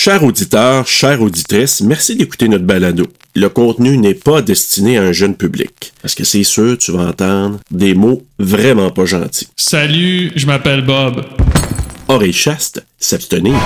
Chers auditeurs, chères auditrices, merci d'écouter notre balado. Le contenu n'est pas destiné à un jeune public. Parce que c'est sûr, tu vas entendre des mots vraiment pas gentils. Salut, je m'appelle Bob. Oreille chaste, s'abstenir.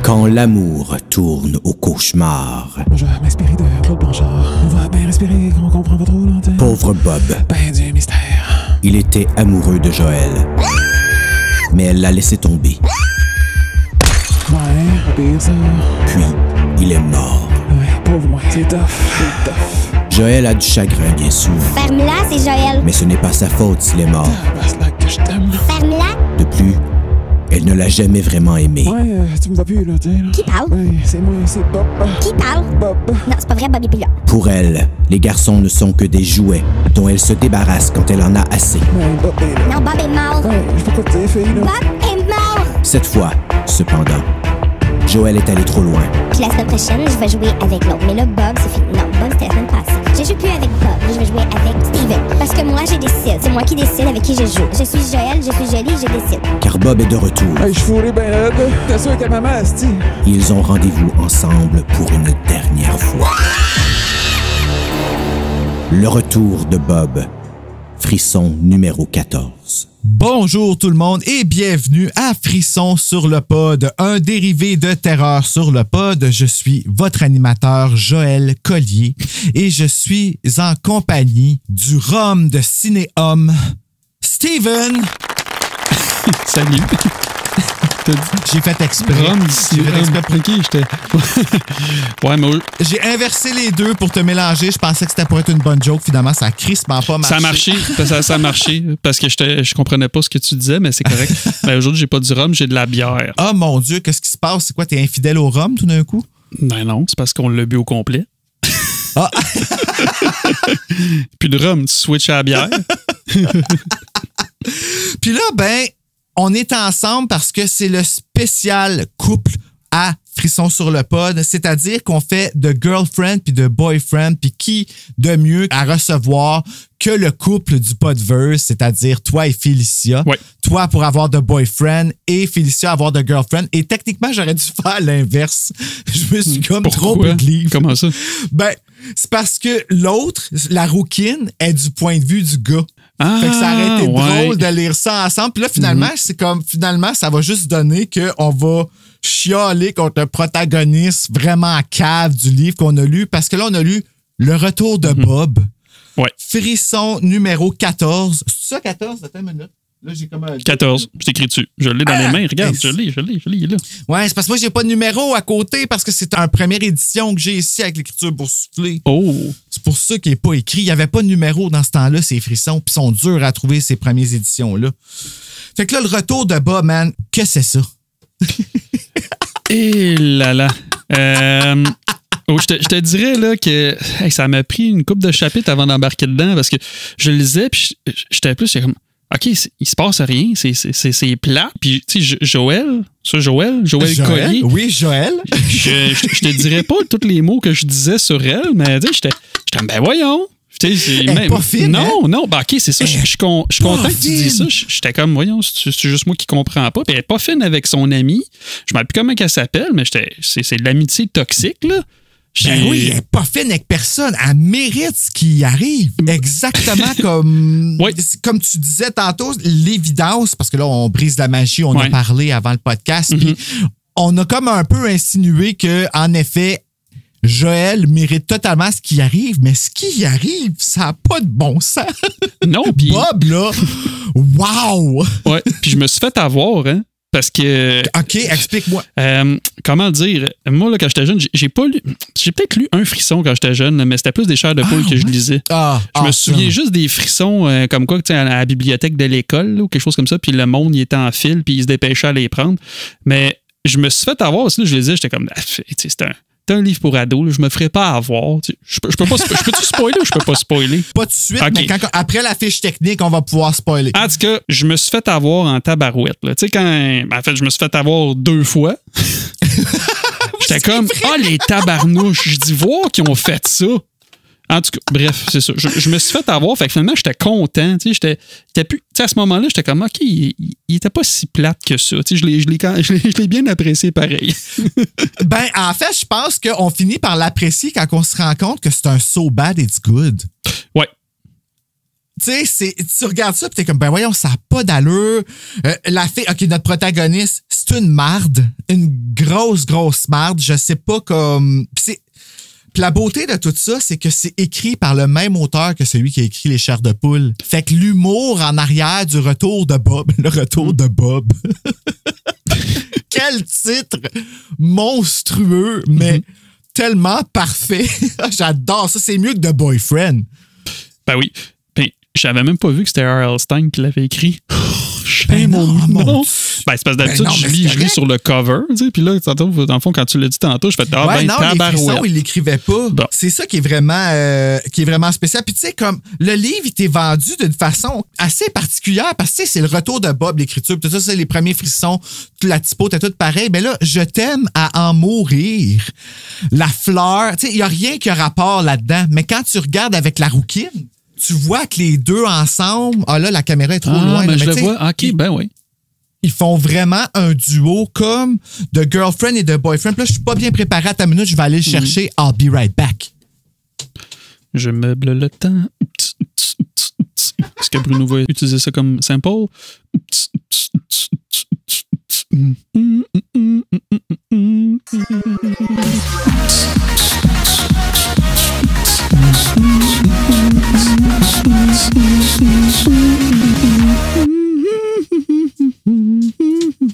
Quand l'amour tourne au cauchemar. Je vais m'inspirer de Claude Blanchard. On va bien respirer, on comprend pas trop l'antenne. Pauvre Bob. Ben du mystère. Il était amoureux de Joël. Mais elle l'a laissé tomber. Ouais, pas pire ça. Puis, il est mort. Ouais, pauvre moi, c'est tough. Joël a du chagrin, bien sûr. Ferme-la, c'est Joël. Mais ce n'est pas sa faute s'il est mort. Tabarnak que je t'aime. Ferme-la. De plus, elle ne l'a jamais vraiment aimé. Ouais, tu me vois plus là, t'sais. Là. Qui parle? Ouais, c'est moi, c'est Bob. Qui parle? Bob. Non, c'est pas vrai, Bobby Pilla. Pour elle, les garçons ne sont que des jouets dont elle se débarrasse quand elle en a assez. Ouais, Bob est là. Non, Bob est mort. Ouais, je sais pas quoi te dire, fille, là. Bob est mort. Cette fois, cependant, Joël est allé trop loin. Puis la semaine prochaine, je vais jouer avec l'autre. Mais là, Bob, c'est fini. Non, Bob, c'était la semaine passée. Je joue plus avec Bob. Je vais jouer avec Steven. Parce que moi, je décide. C'est moi qui décide avec qui je joue. Je suis Joël, je suis jolie, je décide. Car Bob est de retour. Hey, je suis fourré ben raide. T'es sûr que maman, asti? Ils ont rendez-vous ensemble pour une dernière fois. Le retour de Bob. Frisson numéro 14. Bonjour tout le monde et bienvenue à Frisson sur le pod, un dérivé de Terreur sur le pod. Je suis votre animateur Joël Collier et je suis en compagnie du rhum de Cinéhomme, Steven. Salut. J'ai fait exprès. J'ai fait exprès pour qui? J'étais... ouais, mais... J'ai inversé les deux pour te mélanger. Je pensais que c'était pour être une bonne joke. Finalement, ça a crissement pas marché. Ça a marché. Ça a marché parce que je comprenais pas ce que tu disais, mais c'est correct. Mais aujourd'hui, j'ai pas du rhum, j'ai de la bière. Oh mon Dieu, qu'est-ce qui se passe? C'est quoi, t'es infidèle au rhum tout d'un coup? Ben non, c'est parce qu'on l'a bu au complet. Ah! Puis le rhum, tu switches à la bière. Puis là, ben... on est ensemble parce que c'est le spécial couple à Frisson sur le pod, c'est-à-dire qu'on fait de girlfriend puis de boyfriend, puis qui de mieux à recevoir que le couple du podverse, c'est-à-dire toi et Félicia. Ouais. Toi pour avoir de boyfriend et Félicia avoir de girlfriend. Et techniquement, j'aurais dû faire l'inverse. Je me suis comme trop believe. Comment ça? Ben, c'est parce que l'autre, la rouquine, est du point de vue du gars. Fait que ça aurait été drôle de lire ça ensemble. Puis là, finalement, c'est comme, finalement, ça va juste donner qu'on va chialer contre le protagoniste vraiment cave du livre qu'on a lu. Parce que là, on a lu Le Retour de Bob. Ouais. Frisson numéro 14. C'est ça, 14? Attends une minute. Là, j'ai comme 14, c'est écrit dessus. Je l'ai dans les mains. Regarde, je l'ai, il est là. Ouais, c'est parce que moi, j'ai pas de numéro à côté parce que c'est une première édition que j'ai ici avec l'écriture boursouflée. Oh! C'est pour ça qu'il n'est pas écrit. Il n'y avait pas de numéro dans ce temps-là, ces frissons, puis ils sont durs à trouver, ces premières éditions-là. Fait que là, le retour de Bob, man, que c'est ça? Et là là. Je te dirais là que ça m'a pris une couple de chapitres avant d'embarquer dedans parce que je le lisais, puis j'étais comme... OK, il se passe rien, c'est plat. Puis, tu sais, Joël Collier. Oui, Joël. Je te dirais pas tous les mots que je disais sur elle, mais tu sais, j'étais ben voyons. Elle est pas fine, Non, ben OK, c'est ça. Je suis content que tu dis ça. J'étais comme, voyons, c'est juste moi qui comprends pas. Puis elle est pas fine avec son amie. Je me rappelle plus comment elle s'appelle, mais c'est de l'amitié toxique, là. Ben oui, elle n'est pas fine avec personne. Elle mérite ce qui arrive. Exactement comme, comme tu disais tantôt, l'évidence, parce que là, on brise la magie, on a parlé avant le podcast, puis on a comme un peu insinué que, en effet, Joël mérite totalement ce qui arrive, mais ce qui arrive, ça n'a pas de bon sens. Non, puis... Bob, là, wow! Ouais, puis je me suis fait avoir, hein. Parce que... OK, explique-moi. Comment dire? Moi, là, quand j'étais jeune, j'ai peut-être lu un frisson quand j'étais jeune, mais c'était plus des chairs de poule que je lisais. Je me souviens juste des frissons comme quoi, à la bibliothèque de l'école, là, ou quelque chose comme ça, puis le monde, il était en file, puis il se dépêchait à les prendre. Mais je me suis fait avoir aussi, je lisais, j'étais comme... t'as un livre pour ados, là, je me ferais pas avoir. Je peux-tu spoiler ou je peux pas spoiler? Pas tout de suite, okay. mais après la fiche technique, on va pouvoir spoiler. En tout cas, je me suis fait avoir en tabarouette. Tu sais, en fait, je me suis fait avoir 2 fois. J'étais comme, les tabarnouches. Je dis, voir qu'ils ont fait ça. En tout cas, bref, c'est ça. Je me suis fait avoir, fait que finalement, j'étais content. Tu sais, à ce moment-là, j'étais comme, OK, il était pas si plate que ça. Tu sais, je l'ai bien apprécié pareil. Ben, en fait, je pense qu'on finit par l'apprécier quand on se rend compte que c'est un so bad it's good. Ouais. Tu sais, tu regardes ça, puis t'es comme, ben voyons, ça n'a pas d'allure. La fille, OK, notre protagoniste, c'est une marde. Une grosse marde. Je sais pas comme... Puis la beauté de tout ça, c'est que c'est écrit par le même auteur que celui qui a écrit Les Chairs de poule. Fait que l'humour en arrière du retour de Bob. Le retour de Bob. Quel titre monstrueux, mais tellement parfait. J'adore ça. C'est mieux que The Boyfriend. Ben oui. Puis, j'avais même pas vu que c'était R.L. Stein qui l'avait écrit. Mon nom. Ben, c'est parce que d'habitude, je lis sur le cover, tu sais, puis là, dans le fond, quand tu l'as dit tantôt, je fais tabarouette. Il l'écrivait pas. Bon. C'est ça qui est vraiment spécial. Puis tu sais, comme le livre, il t'est vendu d'une façon assez particulière parce que c'est le retour de Bob, l'écriture, tout ça, c'est les premiers frissons, la typo, t'es tout pareil. Mais là, je t'aime à en mourir. La fleur, tu sais, il n'y a rien qui a rapport là-dedans. Mais quand tu regardes avec la rouquine, tu vois que les deux ensemble, là, la caméra est trop loin. Mais je le vois. OK, ben oui. Ils font vraiment un duo comme de girlfriend et de boyfriend. Puis là, je suis pas bien préparé à ta minute. Je vais aller le chercher. I'll be right back. Je meuble le temps. Est-ce que Bruno va utiliser ça comme sample? Il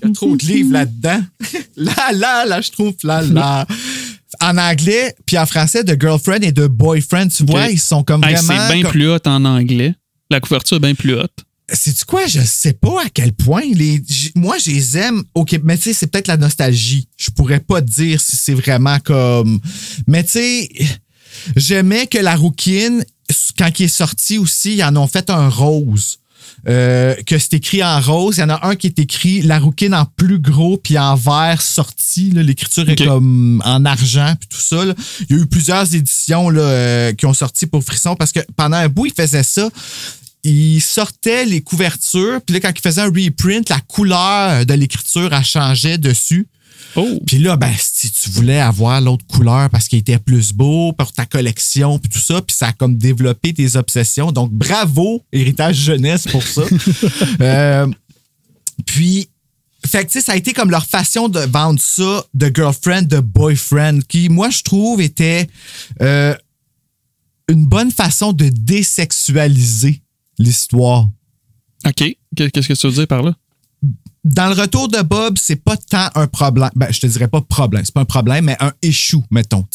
y a trop de livres là-dedans. Là, je trouve là. En anglais, puis en français, de girlfriend et de boyfriend, tu vois, ils sont comme vraiment... C'est bien plus hot en anglais. La couverture est bien plus haute. Sais-tu quoi? Je sais pas à quel point. Moi, je les aime. OK, mais tu sais, c'est peut-être la nostalgie. Je pourrais pas te dire si c'est vraiment comme... Mais tu sais, j'aimais que la rouquine, quand il est sorti aussi, ils en ont fait un rose. Que c'est écrit en rose. Il y en a un qui est écrit la rouquine en plus gros puis en vert sorti. Là, l'écriture est comme en argent puis tout ça. Là. Il y a eu plusieurs éditions là, qui ont sorti pour Frisson parce que pendant un bout, ils faisaient ça. Ils sortaient les couvertures puis là, quand ils faisaient un reprint, la couleur de l'écriture, elle changeait dessus. Oh. Puis là, ben, si tu voulais avoir l'autre couleur parce qu'il était plus beau pour ta collection puis tout ça, puis ça a comme développé tes obsessions. Donc, bravo, Héritage Jeunesse, pour ça. Puis, fait que, tu sais, ça a été comme leur façon de vendre ça, de girlfriend, de boyfriend, qui, moi, je trouve, était une bonne façon de désexualiser l'histoire. OK. Qu'est-ce que tu veux dire par là? Dans le retour de Bob, c'est pas tant un problème. Ben, je te dirais pas problème. C'est pas un problème, mais un issue, mettons.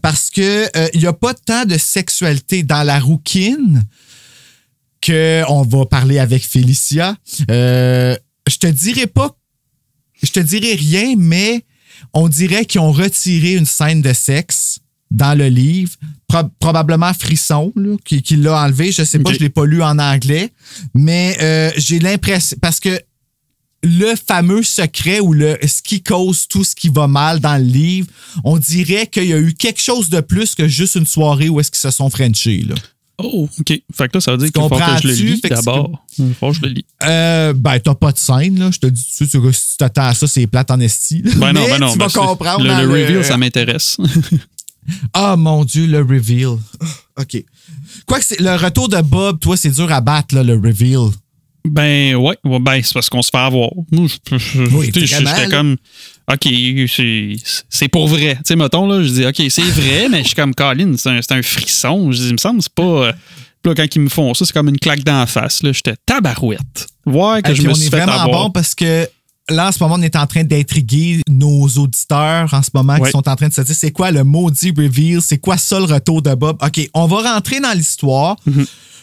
Parce que il y a pas tant de sexualité dans la rouquine qu'on va parler avec Félicia. Je te dirais rien, mais on dirait qu'ils ont retiré une scène de sexe dans le livre. Probablement Frisson, là, qui l'a enlevé. Je sais pas, je l'ai pas lu en anglais. Mais j'ai l'impression... Parce que le fameux secret ou ce qui cause tout ce qui va mal dans le livre, on dirait qu'il y a eu quelque chose de plus que juste une soirée où est-ce qu'ils se sont frenchés, là. Oh, OK. Fait que là, ça veut dire qu'il faut que je le lis d'abord. Il faut que je le lis. Ben, t'as pas de scène, là. Je te dis tout de suite, si tu t'attends à ça, c'est plate en esti. Ben non, tu vas comprendre. Le reveal, ça m'intéresse. Ah, mon Dieu, le reveal. OK. Quoique, le retour de Bob, toi, c'est dur à battre, là, le reveal. Ben, ouais. Ben, c'est parce qu'on se fait avoir. Moi, j'étais comme, OK, c'est pour vrai. Tu sais, mettons, là, je dis, OK, c'est vrai, mais je suis comme, Colin, c'est un frisson. Je dis, il me semble, c'est pas. Puis là, quand ils me font ça, c'est comme une claque d'en face. Là, j'étais tabarouette. Ouais, que je me suis fait avoir. On est vraiment bon parce que là, en ce moment, on est en train d'intriguer nos auditeurs en ce moment qui sont en train de se dire c'est quoi le maudit reveal, c'est quoi ça le retour de Bob. OK, on va rentrer dans l'histoire.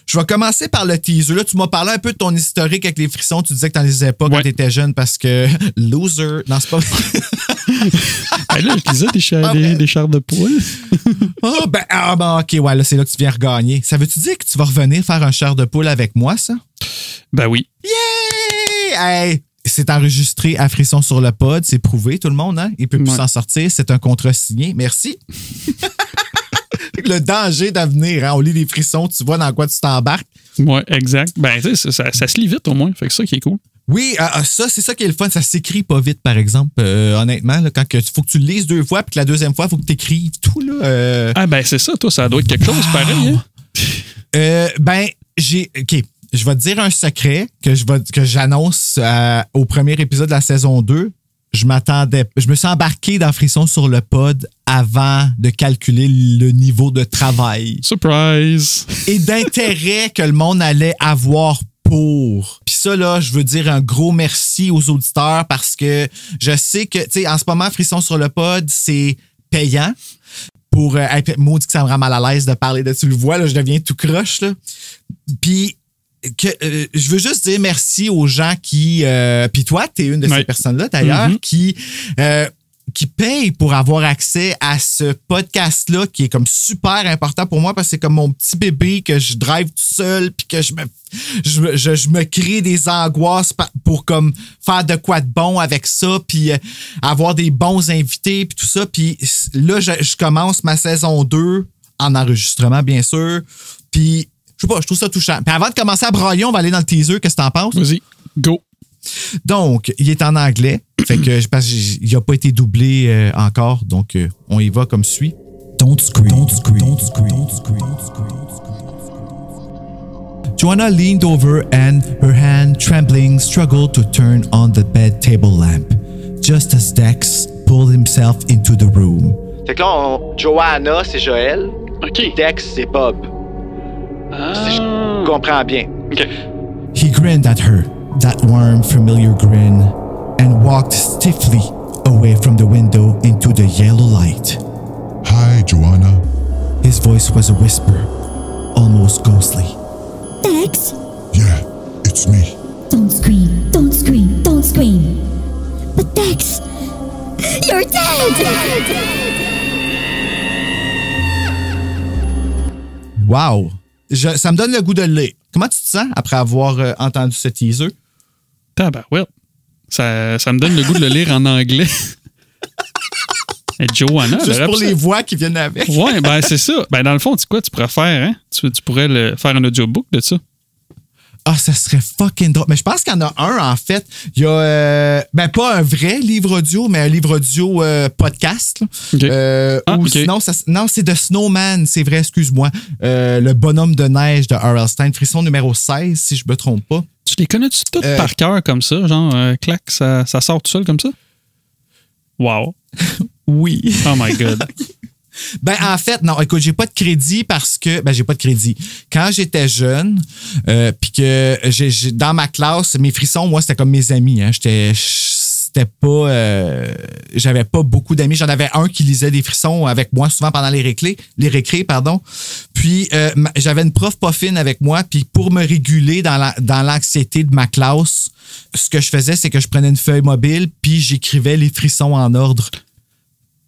Je vais commencer par le teaser. Là, tu m'as parlé un peu de ton historique avec les frissons. Tu disais que tu n'en lisais pas quand tu étais jeune parce que loser. Non, c'est pas là, je lisais des chars de poule. OK, ouais, là, c'est là que tu viens regagner. Ça veut-tu dire que tu vas revenir faire un char de poule avec moi, ça? Ben oui. Yay! Hey! C'est enregistré à Frisson sur le pod. C'est prouvé, tout le monde, hein? Il peut plus s'en sortir. C'est un contrat signé. Merci. Le danger d'avenir, hein? On lit les frissons, tu vois dans quoi tu t'embarques. Oui, exact. Ben, ça se lit vite au moins. Fait que ça qui est cool. Oui, c'est ça qui est le fun. Ça s'écrit pas vite, par exemple. Honnêtement, là, quand il faut que tu le lises 2 fois, puis que la deuxième fois, il faut que tu écrives tout. Là, Ah, ben, c'est ça, toi, ça doit être quelque chose pareil. Hein? OK. Je vais te dire un secret que j'annonce au premier épisode de la saison 2. Je me suis embarqué dans Frisson sur le pod avant de calculer le niveau de travail. Surprise! Et d'intérêt que le monde allait avoir pour. Puis ça, là, je veux dire un gros merci aux auditeurs parce que je sais que, tu sais, en ce moment, Frisson sur le pod, c'est payant. Pour maudit que ça me rend mal à l'aise de parler de tu le vois, là, je deviens tout croche, là. Puis je veux juste dire merci aux gens qui... puis toi, tu es une de ces personnes-là, d'ailleurs, qui payent pour avoir accès à ce podcast-là qui est comme super important pour moi parce que c'est comme mon petit bébé que je drive tout seul puis que je me crée des angoisses pour comme faire de quoi de bon avec ça puis avoir des bons invités puis tout ça. Puis là, je commence ma saison 2 en enregistrement, bien sûr. Puis je sais pas, je trouve ça touchant. Puis avant de commencer à brailler, on va aller dans le teaser. Qu'est-ce que t'en penses? Vas-y, go. Donc, il est en anglais. Fait que parce qu'il n'a pas été doublé encore. Donc, on y va comme suit. Don't scream. Don't scream. Don't scream. Don't scream. Joanna leaned over and her hand, trembling, struggled to turn on the bed table lamp, just as Dex pulled himself into the room. Fait que là, Joanna, c'est Joël. OK. Dex, c'est Bob. Si je comprends bien. OK. He grinned at her, that warm, familiar grin, and walked stiffly away from the window into the yellow light. Hi, Joanna. His voice was a whisper, almost ghostly. Dex? Yeah, it's me. Don't scream, don't scream, don't scream. But Dex, you're dead! Wow! Ça me donne le goût de le lire. Comment tu te sens après avoir entendu ce teaser? Tabarouette. Ça me donne le goût de le lire en anglais. Et Joanna, juste pour les voix qui viennent avec. Ouais, ben c'est ça. Ben dans le fond, tu pourrais faire, hein? Tu pourrais faire un audiobook de ça. Ah, ça serait fucking drôle. Mais je pense qu'il y en a un, en fait. Il y a, pas un vrai livre audio, mais un livre audio podcast. Okay. Sinon, non, c'est The Snowman, c'est vrai, excuse-moi. Le bonhomme de neige de R.L. Stine, Frisson numéro 16, si je me trompe pas. Tu les connais-tu toutes par cœur comme ça? Genre, clac, ça sort tout seul comme ça? Wow. Oui. Oh my God. Ben, en fait, non, écoute, j'ai pas de crédit parce que... Ben, j'ai pas de crédit. Quand j'étais jeune, puis que dans ma classe, mes frissons, moi, c'était comme mes amis. Hein. J'avais pas beaucoup d'amis. J'en avais un qui lisait des frissons avec moi souvent pendant les récrés, pardon. Puis, j'avais une prof pas fine avec moi, puis pour me réguler dans l'anxiété de ma classe, ce que je faisais, c'est que je prenais une feuille mobile, puis j'écrivais les frissons en ordre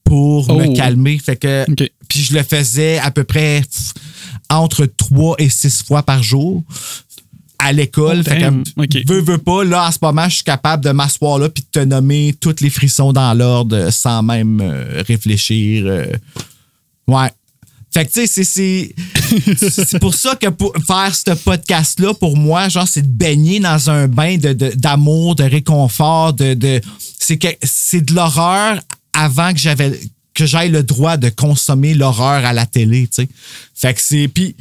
pour me calmer. Fait que, puis je le faisais à peu près entre 3 et 6 fois par jour à l'école. Fait que, veux pas, là, en ce moment, je suis capable de m'asseoir là puis de te nommer tous les frissons dans l'ordre sans même réfléchir. Ouais. Fait que, tu sais, c'est pour ça que pour faire ce podcast-là, pour moi, genre, c'est de baigner dans un bain d'amour, de réconfort, c'est de l'horreur avant que j'aille le droit de consommer l'horreur à la télé, tu sais. Fait que c'est... Puis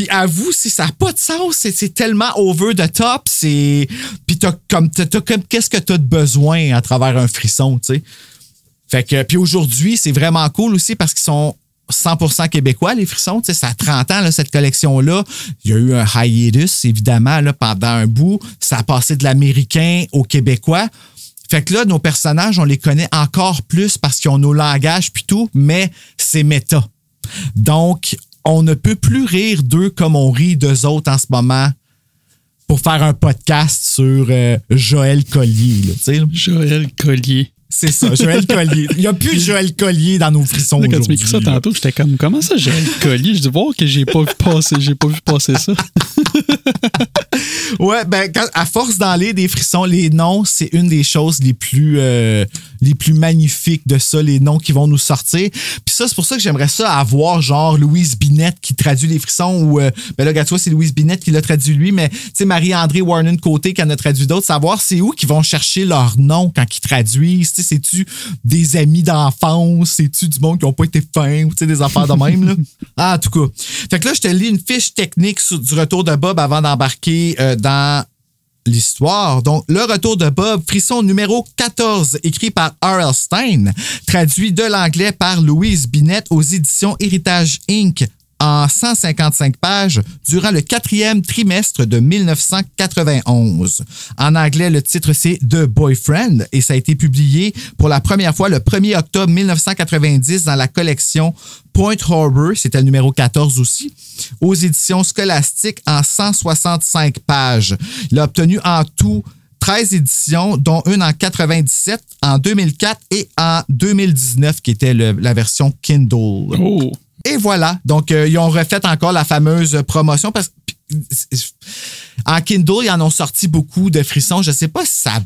avoue, si ça n'a pas de sens, c'est tellement over the top, puis t'as comme qu'est-ce que t'as de besoin à travers un frisson, tu sais. Fait que... Puis aujourd'hui, c'est vraiment cool aussi parce qu'ils sont 100% québécois, les frissons. Tu sais, ça a 30 ans, là, cette collection-là. Il y a eu un hiatus, évidemment, là, pendant un bout. Ça a passé de l'américain au québécois. Fait que là, nos personnages, on les connaît encore plus parce qu'ils ont nos langages puis tout, mais c'est méta. Donc, on ne peut plus rire d'eux comme on rit d'eux autres en ce moment pour faire un podcast sur Joël Collier. Là, tu sais. Joël Collier. C'est ça, Joël Collier. Il n'y a plus de Joël Collier dans nos frissons aujourd'hui. Quand tu m'écris ça tantôt, j'étais comme, comment ça, Joël Collier? Je dis, voir que j'ai pas vu passer ça. Ouais, ben, à force d'aller des frissons, les noms, c'est une des choses les plus magnifiques de ça, les noms qui vont nous sortir. Puis ça, c'est pour ça que j'aimerais ça avoir, genre, Louise Binette qui traduit les frissons ou, ben là, regarde, toi, c'est Louise Binette qui l'a traduit lui, mais, tu sais, Marie-André Warnon-Côté qui en a traduit d'autres, savoir c'est où qu'ils vont chercher leur nom quand ils traduisent. Tu sais, c'est-tu des amis d'enfance? C'est-tu du monde qui n'ont pas été fins? Tu sais, des affaires de même, là? Ah, en tout cas. Fait que là, je te lis une fiche technique du retour de Bob avant d'embarquer dans l'histoire. Donc, le retour de Bob, frisson numéro 14, écrit par R.L. Stein, traduit de l'anglais par Louise Binette aux éditions Héritage Inc. en 155 pages durant le 4e trimestre de 1991. En anglais, le titre, c'est The Boyfriend et ça a été publié pour la première fois le 1er octobre 1990 dans la collection Point Harbor, c'était le numéro 14 aussi, aux éditions Scholastic en 165 pages. Il a obtenu en tout 13 éditions, dont une en 97, en 2004 et en 2019, qui était la version Kindle. Oh! Et voilà. Donc, ils ont refait encore la fameuse promotion parce que en Kindle, ils en ont sorti beaucoup de frissons. Je ne sais pas si ça a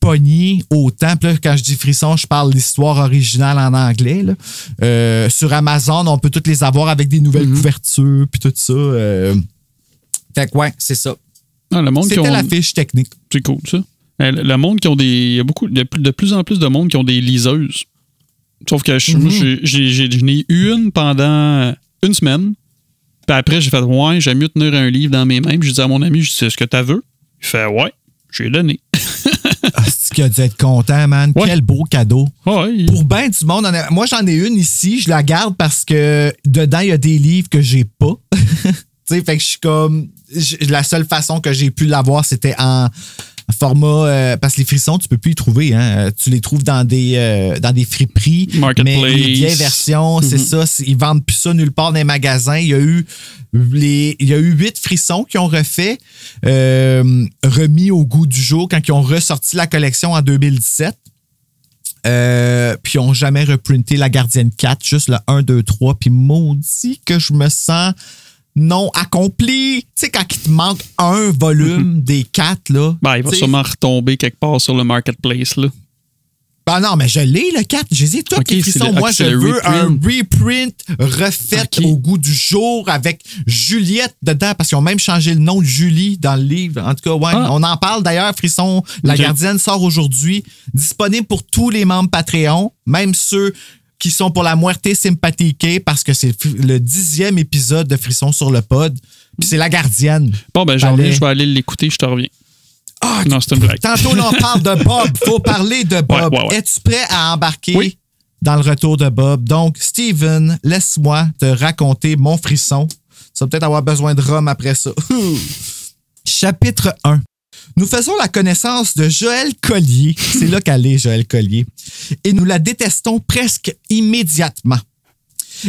pogné autant. Puis là, quand je dis frissons, je parle de l'histoire originale en anglais. Là. Sur Amazon, on peut toutes les avoir avec des nouvelles couvertures puis tout ça. Fait que ouais, c'est ça. Ah, c'était la fiche technique. C'est cool, ça. Le monde qui ont des... Il y a de plus en plus de monde qui ont des liseuses. Sauf que moi, je n'ai eu une pendant une semaine. Puis après, j'ai fait, ouais, j'aime mieux tenir un livre dans mes mains. Puis j'ai dit à mon ami, je dis, c'est ce que t'as veux? Il fait, ouais, j'ai donné. C'est qu'il a dû être content, man. Ouais. Quel beau cadeau. Ouais, pour ben du monde. Moi, j'en ai une ici. Je la garde parce que dedans, il y a des livres que j'ai pas. Tu sais, fait que je suis comme... La seule façon que j'ai pu l'avoir, c'était en format... parce que les frissons, tu peux plus les trouver. Hein? Tu les trouves dans des friperies. Marketplace. Mais les vieilles versions, c'est ça. Ils vendent plus ça nulle part dans les magasins. Il y a eu 8 frissons qui ont refait, remis au goût du jour quand ils ont ressorti la collection en 2017. Puis ils n'ont jamais reprinté La Gardienne 4, juste le 1, 2, 3. Puis maudit que je me sens... non accompli. Tu sais, quand il te manque un volume des 4, là. Ben, il va sûrement retomber quelque part sur le marketplace, là. Ben non, mais je l'ai, le 4. Je les ai tous les frissons. Moi, je veux un reprint refait au goût du jour avec Juliette dedans, parce qu'ils ont même changé le nom de Julie dans le livre. En tout cas, ouais, on en parle d'ailleurs. Frisson, La Gardienne sort aujourd'hui. Disponible pour tous les membres Patreon, même ceux qui sont pour la muerte sympathique parce que c'est le 10e épisode de Frisson sur le pod. Puis c'est La Gardienne. Bon, ben, j'en reviens, je vais aller l'écouter, je te reviens. Ah, non, c'est une blague. Tantôt, là, on parle de Bob. Faut parler de Bob. Ouais. Es-tu prêt à embarquer dans le retour de Bob? Donc, Steven, laisse-moi te raconter mon frisson. Tu vas peut-être avoir besoin de rhum après ça. Chapitre 1. Nous faisons la connaissance de Joël Collier. C'est là qu'elle est, Joël Collier. Et nous la détestons presque immédiatement.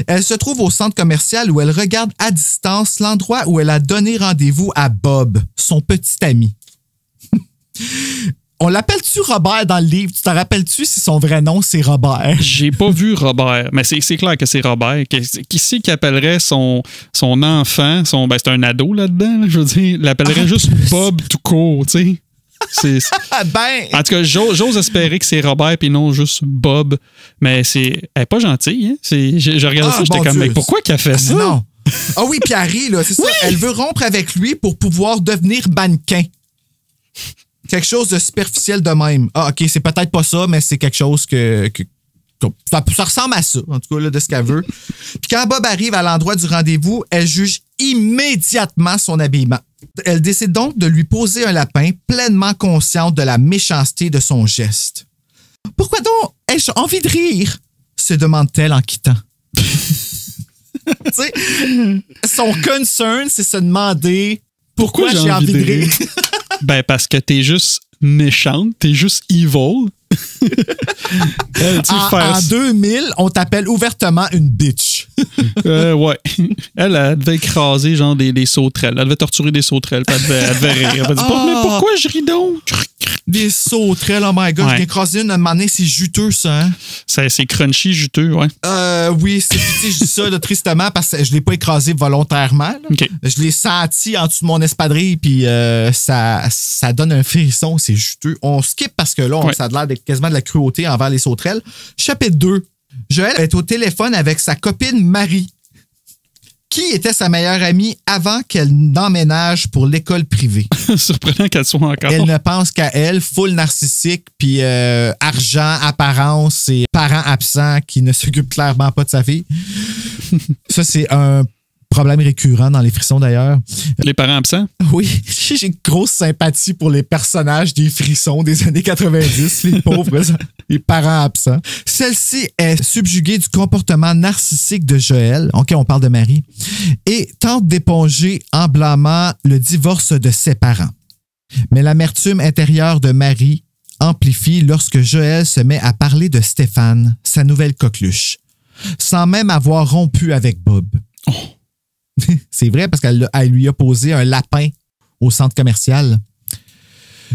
Elle se trouve au centre commercial où elle regarde à distance l'endroit où elle a donné rendez-vous à Bob, son petit ami. On l'appelle-tu Robert dans le livre? Tu te rappelles-tu si son vrai nom, c'est Robert? J'ai pas vu Robert, mais c'est clair que c'est Robert. Qui c'est qui appellerait son enfant? C'est un ado là-dedans, je veux dire. Il l'appellerait juste Bob tout court, tu sais. En tout cas, j'ose espérer que c'est Robert et non juste Bob. Mais elle est pas gentille. Hein? Je regardais ça, j'étais comme, mais pourquoi qu'elle fait ça? Non. Ah oui, puis Harry, là, c'est ça. Elle veut rompre avec lui pour pouvoir devenir mannequin. Quelque chose de superficiel de même. Ah, OK, c'est peut-être pas ça, mais c'est quelque chose ça ressemble à ça, en tout cas, là, de ce qu'elle veut. Puis quand Bob arrive à l'endroit du rendez-vous, elle juge immédiatement son habillement. Elle décide donc de lui poser un lapin, pleinement consciente de la méchanceté de son geste. « Pourquoi donc ai-je envie de rire? » se demande-t-elle en quittant. Tu sais, son concern, c'est se demander pourquoi j'ai envie de rire. Ben, parce que t'es juste méchante, t'es juste evil. En 2000, on t'appelle ouvertement une bitch. Ouais. Elle devait écraser genre des sauterelles. Elle devait torturer des sauterelles. Elle devait rire. Elle devait dire mais pourquoi je ris donc? Des sauterelles, oh my God. Ouais. J'ai écrasé une à un moment donné, c'est juteux, ça. Hein? C'est crunchy, juteux, ouais. Oui, je dis ça là, tristement parce que je ne l'ai pas écrasé volontairement. Là. Okay. Je l'ai senti en dessous de mon espadrille, puis ça donne un frisson, c'est juteux. On skip parce que là, ça a l'air d'être quasiment de la cruauté envers les sauterelles. Chapitre 2. Joël est au téléphone avec sa copine Marie, qui était sa meilleure amie avant qu'elle n'emménage pour l'école privée. Surprenant qu'elle soit encore. Elle ne pense qu'à elle, full narcissique, puis argent, apparence et parents absents qui ne s'occupent clairement pas de sa fille. Ça, c'est un problème récurrent dans les frissons, d'ailleurs. Les parents absents? Oui, j'ai une grosse sympathie pour les personnages des frissons des années 90, les pauvres, les parents absents. Celle-ci est subjuguée du comportement narcissique de Joël, OK, on parle de Marie, et tente d'éponger en blâmant le divorce de ses parents. Mais l'amertume intérieure de Marie amplifie lorsque Joël se met à parler de Stéphane, sa nouvelle coqueluche, sans même avoir rompu avec Bob. Oh. C'est vrai parce qu'elle lui a posé un lapin au centre commercial.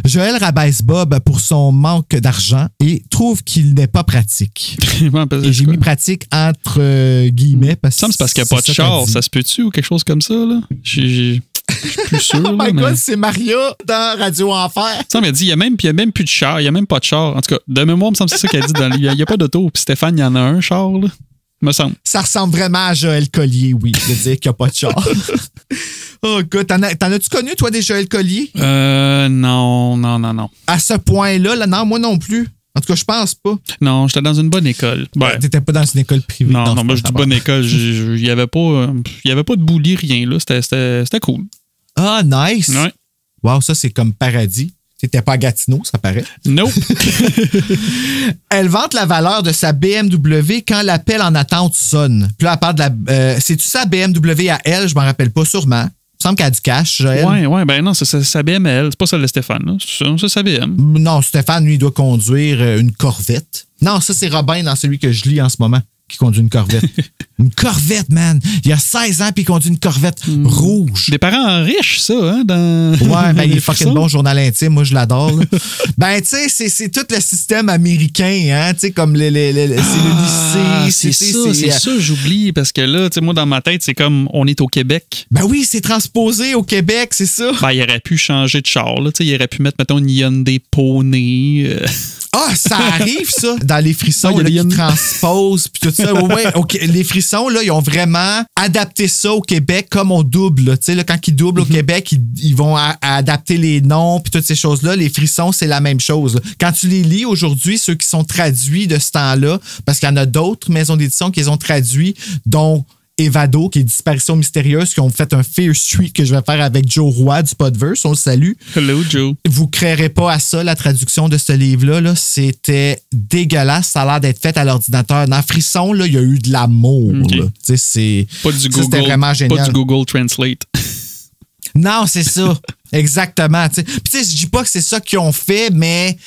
Joël rabaisse Bob pour son manque d'argent et trouve qu'il n'est pas pratique. Et j'ai mis pratique entre guillemets parce que c'est parce qu'il n'y a pas de char. Ça se peut-tu ou quelque chose comme ça? Là? Je suis plus sûr. Oh my God, mais... c'est Maria dans Radio Enfer. Ça m'a dit, il n'y a même plus de char. Il n'y a même pas de char. En tout cas, de mémoire, il me semble que c'est ça qu'elle dit. Il n'y a pas d'auto. Puis Stéphane, il y en a un char. Là. Me semble. Ça ressemble vraiment à Joël Collier, oui, de dire qu'il n'y a pas de char. Oh, écoute, t'en as-tu connu, toi, des Joël Collier? Non. À ce point-là, non, moi non plus. En tout cas, je pense pas. Non, j'étais dans une bonne école. Ouais. T'étais pas dans une école privée. Non, moi, je dis bonne école. Il n'y avait pas de bully, rien, là. C'était cool. Ah, nice. Ouais. Wow, ça, c'est comme paradis. T'étais pas à Gatineau, ça paraît. Nope. Elle vante la valeur de sa BMW quand l'appel en attente sonne. Puis là, elle parle de la... c'est-tu sa BMW à elle? Je m'en rappelle pas, sûrement. Il me semble qu'elle a du cash, Joël. Ouais, ben non, c'est sa BM à elle. C'est pas celle de Stéphane, là. C'est sa BM. Non, Stéphane, lui, il doit conduire une Corvette. Non, ça, c'est Robin dans celui que je lis en ce moment, qui conduit une Corvette. Une Corvette, man! Il a 16 ans puis il conduit une Corvette rouge. Des parents riches, ça, hein? Ouais, ben il est fucking bon journal intime. Moi, je l'adore. Ben, tu sais, c'est tout le système américain, hein? Tu sais, comme c'est le lycée. C'est ça, j'oublie, parce que là, tu sais, moi, dans ma tête, c'est comme on est au Québec. Ben oui, c'est transposé au Québec, c'est ça. Ben, il aurait pu changer de char, là. Tu sais, il aurait pu mettre, mettons, une Hyundai Pony. Ah, ça arrive, ça, dans les frissons, là, qui transposent, puis tout ça. Ouais, okay. Les frissons, là, ils ont vraiment adapté ça au Québec comme on double. Tu sais, là, quand ils doublent au Québec, ils vont adapter les noms, puis toutes ces choses-là. Les frissons, c'est la même chose. Là. Quand tu les lis aujourd'hui, ceux qui sont traduits de ce temps-là, parce qu'il y en a d'autres maisons d'édition qui les ont traduits, dont Evado, qui est Disparition mystérieuse, qui ont fait un Fear Street que je vais faire avec Joe Roy du Podverse. On le salue. Hello, Joe. Vous ne créerez pas à ça, la traduction de ce livre-là. Là. C'était dégueulasse. Ça a l'air d'être fait à l'ordinateur. Dans Frisson, là, il y a eu de l'amour. Okay. C'est pas du Google, c'était vraiment génial. Pas du Google Translate. Non, c'est ça. Exactement. Puis tu sais, je dis pas que c'est ça qu'ils ont fait, mais...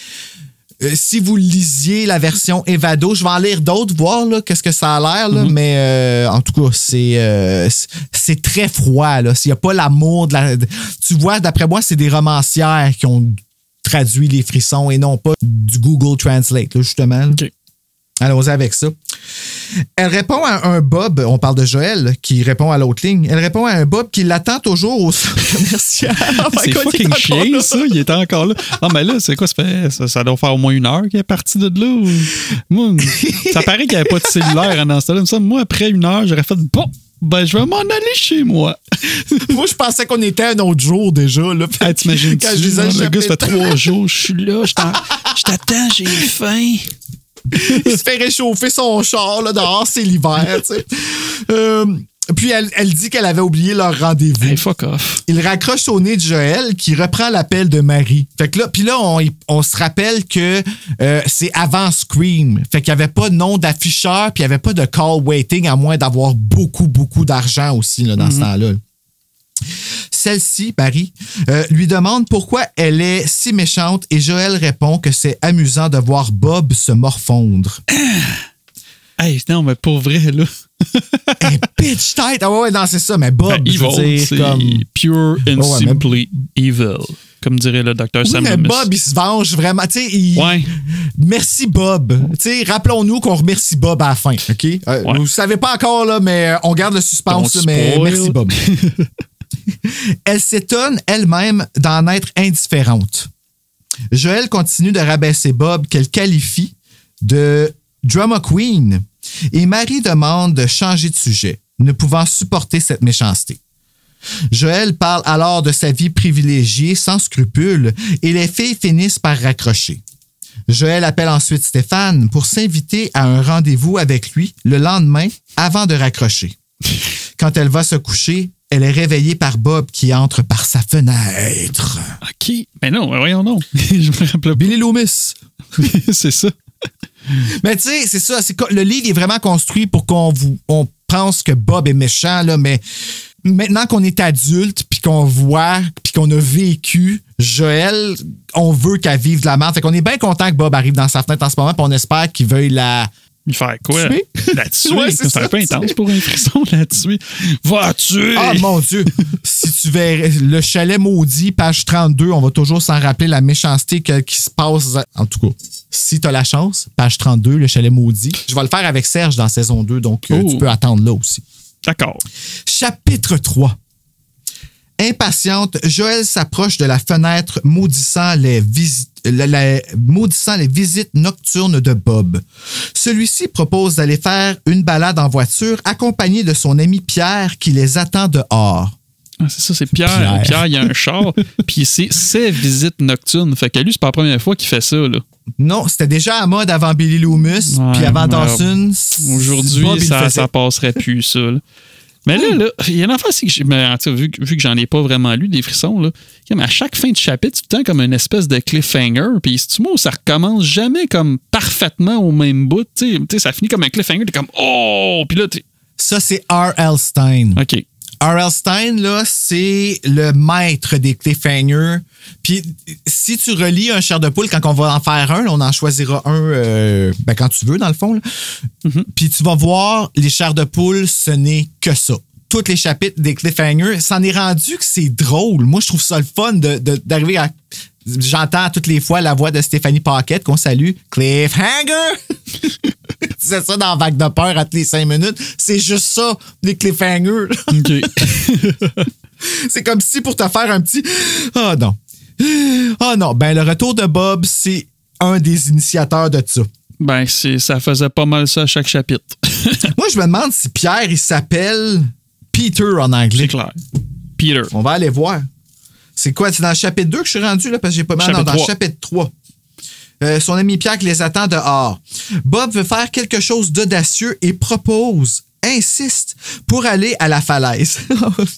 si vous lisiez la version Evado, je vais en lire d'autres, voir là, qu'est-ce que ça a l'air, là, mais en tout cas, c'est très froid. Là. Il n'y a pas l'amour de la... Tu vois, d'après moi, c'est des romancières qui ont traduit les frissons et non pas du Google Translate, là, justement. OK. Allons-y avec ça. Elle répond à un Bob, on parle de Joël, qui répond à l'autre ligne. Elle répond à un Bob qui l'attend toujours au centre commercial. C'est fucking chien, ça. Il était encore là. Non, mais là, c'est quoi? Ça doit faire au moins 1 heure qu'il est parti de là. Moi, ça paraît qu'il n'y avait pas de cellulaire dans ce temps-là. Moi, après 1 heure, j'aurais fait bon. Ben, je vais m'en aller chez moi. Moi, je pensais qu'on était un autre jour déjà. Là. Ah, t'imagines-tu? Le gars, ça fait 3 jours, je suis là, je t'attends, j'ai faim. Il se fait réchauffer son char là, dehors, c'est l'hiver. Tu sais. Puis elle dit qu'elle avait oublié leur rendez-vous. Hey, fuck off. Il raccroche au nez de Joël qui reprend l'appel de Marie. Fait que là, puis là, on se rappelle que c'est avant Scream. Fait qu'il n'y avait pas de nom d'afficheur, puis il n'y avait pas de call waiting, à moins d'avoir beaucoup, beaucoup d'argent aussi là, dans ce temps-là. celle-ci, Marie, lui demande pourquoi elle est si méchante et Joël répond que c'est amusant de voir Bob se morfondre. Hey, non, mais pour vrai, là. Hey, bitch tête! Ah ouais, non, c'est ça, mais Bob, ben, evil, c'est comme... pure and simply evil, comme dirait le docteur Sam mais Loomis. Bob, il se venge vraiment. Tu sais, ouais. Merci Bob. Tu sais, rappelons-nous qu'on remercie Bob à la fin, OK? Vous ne savez pas encore, là, mais on garde le suspense, mais merci Bob. Elle s'étonne elle-même d'en être indifférente. Joël continue de rabaisser Bob qu'elle qualifie de drama queen et Marie demande de changer de sujet, ne pouvant supporter cette méchanceté. Joël parle alors de sa vie privilégiée sans scrupules et les filles finissent par raccrocher. Joël appelle ensuite Stéphane pour s'inviter à un rendez-vous avec lui le lendemain avant de raccrocher. Quand elle va se coucher, elle est réveillée par Bob qui entre par sa fenêtre. OK. Mais non, voyons donc. Je me rappelle. Billy Loomis. C'est ça. Mais tu sais, c'est ça. Le livre est vraiment construit pour qu'on pense que Bob est méchant, là, mais maintenant qu'on est adulte, puis qu'on voit, puis qu'on a vécu Joël, on veut qu'elle vive de la merde. Fait qu'on est bien content que Bob arrive dans sa fenêtre en ce moment, puis on espère qu'il veuille la... Il fait quoi? Tuer? La tuer? Ouais, c'est un peu intense pour un frisson, la tuer. Va tuer! Ah, mon Dieu! Si tu verrais le chalet maudit, page 32, on va toujours s'en rappeler la méchanceté qui se passe. En tout cas, si t'as la chance, page 32, le chalet maudit. Je vais le faire avec Serge dans saison 2, donc tu peux attendre là aussi. D'accord. Chapitre 3. Impatiente, Joël s'approche de la fenêtre maudissant les visites nocturnes de Bob. Celui-ci propose d'aller faire une balade en voiture accompagné de son ami Pierre qui les attend dehors. Ah, c'est ça, c'est Pierre. Pierre, il y a un char, puis c'est ses visites nocturnes. Fait que lui, c'est pas la première fois qu'il fait ça, là. Non, c'était déjà à mode avant Billy Loomis, puis avant Dawson. Aujourd'hui, ça passerait plus, ça, là. Mais là, il y a une affaire aussi que vu que j'en ai pas vraiment lu des frissons, là, à chaque fin de chapitre, c'est tout le temps comme une espèce de cliffhanger. Puis c'est moi où ça recommence jamais comme parfaitement au même bout. Tu sais, ça finit comme un cliffhanger. T'es comme oh! Puis là, ça, c'est R.L. Stein. OK. R.L. Stein, là, c'est le maître des cliffhangers. Puis, si tu relis un chair de poule, quand on va en faire un, on en choisira un quand tu veux, dans le fond. Puis, tu vas voir, les chairs de poule, ce n'est que ça. Tous les chapitres des cliffhangers, c'en est rendu que c'est drôle. Moi, je trouve ça le fun d'arriver à... J'entends toutes les fois la voix de Stéphanie Paquette qu'on salue. Cliffhanger! C'est ça dans Vague de peur à tous les 5 minutes. C'est juste ça, les cliffhangers. OK. C'est comme si pour te faire un petit... Ah non. Ah non. Ben, le retour de Bob, c'est un des initiateurs de ça. Ben, ça faisait pas mal ça à chaque chapitre. Moi, je me demande si Pierre, il s'appelle Peter en anglais. C'est clair. Peter. On va aller voir. C'est quoi? C'est dans le chapitre 2 que je suis rendu, là, parce que j'ai pas mal dans le chapitre 3. Son ami Pierre qui les attend dehors. Bob veut faire quelque chose d'audacieux et insiste pour aller à la falaise.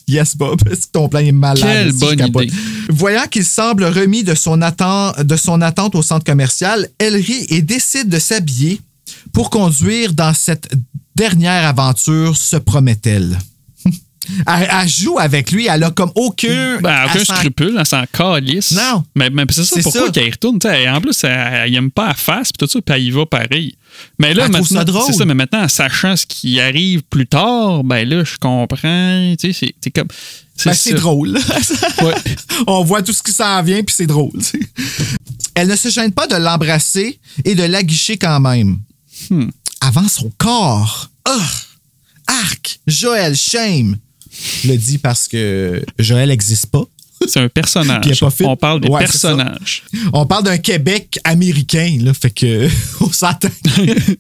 Yes, Bob. Est-ce que ton plan est malade? Quelle bonne idée. Voyant qu'il semble remis de son attente au centre commercial, elle rit et décide de s'habiller pour conduire dans cette dernière aventure, se promet-elle. Elle joue avec lui, elle a comme aucun scrupule, elle s'en calisse. Non. Mais c'est ça, pourquoi qu'elle retourne? En plus, elle n'aime pas la face, puis tout ça, puis elle y va pareil. Mais là, maintenant, c'est ça, mais maintenant, en sachant ce qui arrive plus tard, ben là, je comprends. Tu sais, c'est comme. C'est drôle. Ouais. On voit tout ce qui s'en vient, puis c'est drôle. T'sais. Elle ne se gêne pas de l'embrasser et de l'aguicher quand même. Avant son corps. Arc! Joël, shame! Le dit parce que Joël n'existe pas. C'est un personnage. On parle des personnages. On parle d'un Québec américain, là, fait que on s'entend.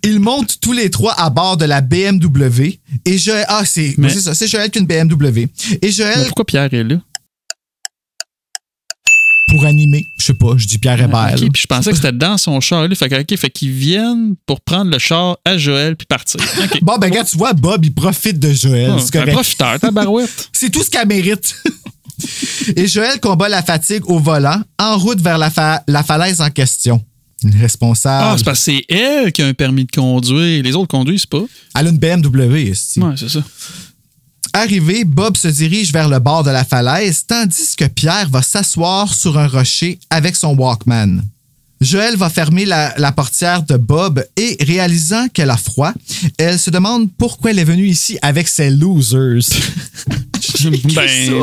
Ils montent tous les trois à bord de la BMW et Joël... c'est ça, c'est Joël qui a une BMW. Et Joël... Mais pourquoi Pierre est là? Pour animer. Je sais pas, je dis Pierre Hébert. OK, puis je pensais que c'était dans son char. Là, fait qu'ils viennent pour prendre le char à Joël puis partir. Okay. Bon, ben quand tu vois, Bob, il profite de Joël. C'est un profiteur, tabarouette. C'est tout ce qu'elle mérite. Et Joël combat la fatigue au volant, en route vers la falaise en question. Une responsable. C'est parce que c'est elle qui a un permis de conduire. Les autres conduisent pas. Elle a une BMW, ici. Ouais, c'est ça. Arrivé, Bob se dirige vers le bord de la falaise, tandis que Pierre va s'asseoir sur un rocher avec son Walkman. Joël va fermer la portière de Bob et, réalisant qu'elle a froid, elle se demande pourquoi elle est venue ici avec ses losers.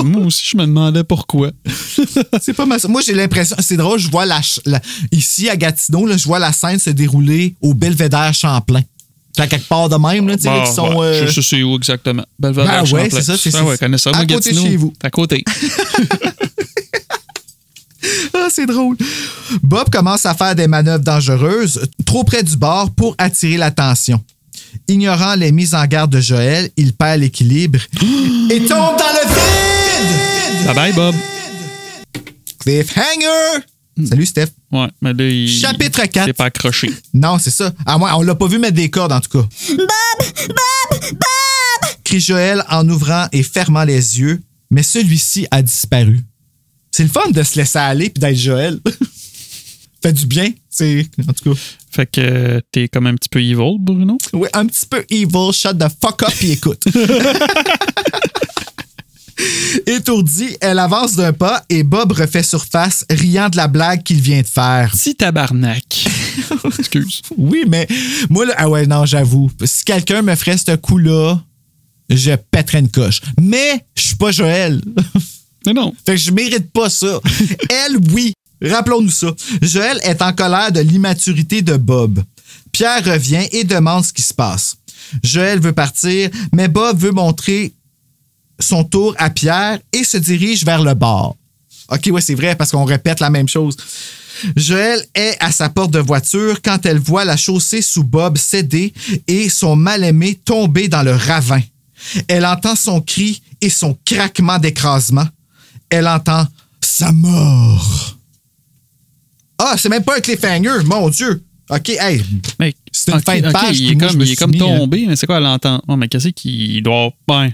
Moi aussi, je me demandais pourquoi. C'est pas mal ça. Moi, j'ai l'impression, c'est drôle, je vois ici à Gatineau, là, je vois la scène se dérouler au Belvédère Champlain. À quelque part de même, là, tu sais, qui sont. Je sais où exactement. Belvédère Champlain. Ouais, c'est ça. C'est ouais, connais ça. À côté Gatineau, chez vous. À côté. Ah, c'est drôle. Bob commence à faire des manœuvres dangereuses trop près du bord pour attirer l'attention. Ignorant les mises en garde de Joël, il perd l'équilibre et tombe dans le vide! Bye bye, Bob. Cliffhanger! Salut, Steph. Ouais, mais là, Chapitre 4. C'est pas accroché. Non, c'est ça. Ah, ouais, on l'a pas vu mettre des cordes, en tout cas. Bob! Crie Joël en ouvrant et fermant les yeux, mais celui-ci a disparu. C'est le fun de se laisser aller puis d'être Joël. Fait du bien, c'est en tout cas. Fait que t'es comme un petit peu evil, Bruno? Oui, un petit peu evil. Shut the fuck up et écoute. Étourdie, elle avance d'un pas et Bob refait surface, riant de la blague qu'il vient de faire. Si tabarnak. Excuse. Oui, mais moi, là, ah ouais, non, j'avoue. Si quelqu'un me ferait ce coup-là, je pèterais une coche. Mais je suis pas Joël. Mais non. Fait que je mérite pas ça. Elle, oui. Rappelons-nous ça. Joël est en colère de l'immaturité de Bob. Pierre revient et demande ce qui se passe. Joël veut partir, mais Bob veut montrer son tour à Pierre et se dirige vers le bar. OK, ouais, c'est vrai, parce qu'on répète la même chose. Joël est à sa porte de voiture quand elle voit la chaussée sous Bob céder et son mal-aimé tomber dans le ravin. Elle entend son cri et son craquement d'écrasement. Elle entend sa mort. Ah, c'est même pas un cliffhanger, mon Dieu. OK, hey. Mais, c'est une fin de page. Il est comme tombé, mais c'est quoi, elle entend? Oh, mais qu'est-ce qu'il doit. Ben,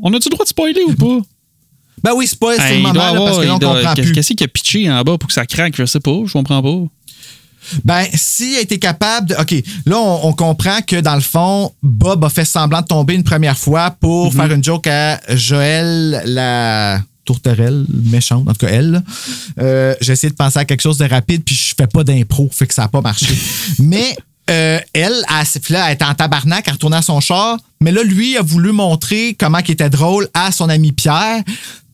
on a-tu le droit de spoiler ou pas? Ben oui, spoil, c'est le moment, là, parce que là, on comprend plus. Qu'est-ce qu'il a pitché en bas pour que ça craque? Je sais pas, je comprends pas. Ben, s'il a été capable de... OK, là, on comprend que, dans le fond, Bob a fait semblant de tomber une première fois pour faire une joke à Joël, la tourterelle méchante, en tout cas, elle. J'ai essayé de penser à quelque chose de rapide, puis je fais pas d'impro, fait que ça n'a pas marché. Mais elle était en tabarnak, elle retournait à son char, mais là, lui, a voulu montrer comment il était drôle à son ami Pierre,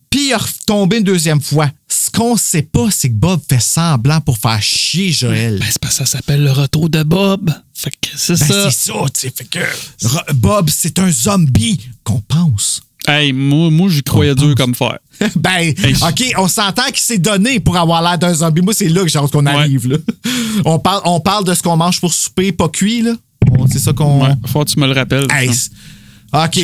puis il a retombé une deuxième fois. Ce qu'on sait pas, c'est que Bob fait semblant pour faire chier Joël. Ben, c'est parce que ça s'appelle le retour de Bob. Fait que c'est ça. C'est ça, tu sais. Fait que Bob, c'est un zombie qu'on pense. Hey, moi j'y croyais dur comme fer. Ben, hey. OK, on s'entend qu'il s'est donné pour avoir l'air d'un zombie. Moi, c'est là que j'ai hâte qu'on arrive. Là. On parle de ce qu'on mange pour souper, pas cuit, là. C'est ça qu'on... Ouais, faut que tu me le rappelles. Hey, OK,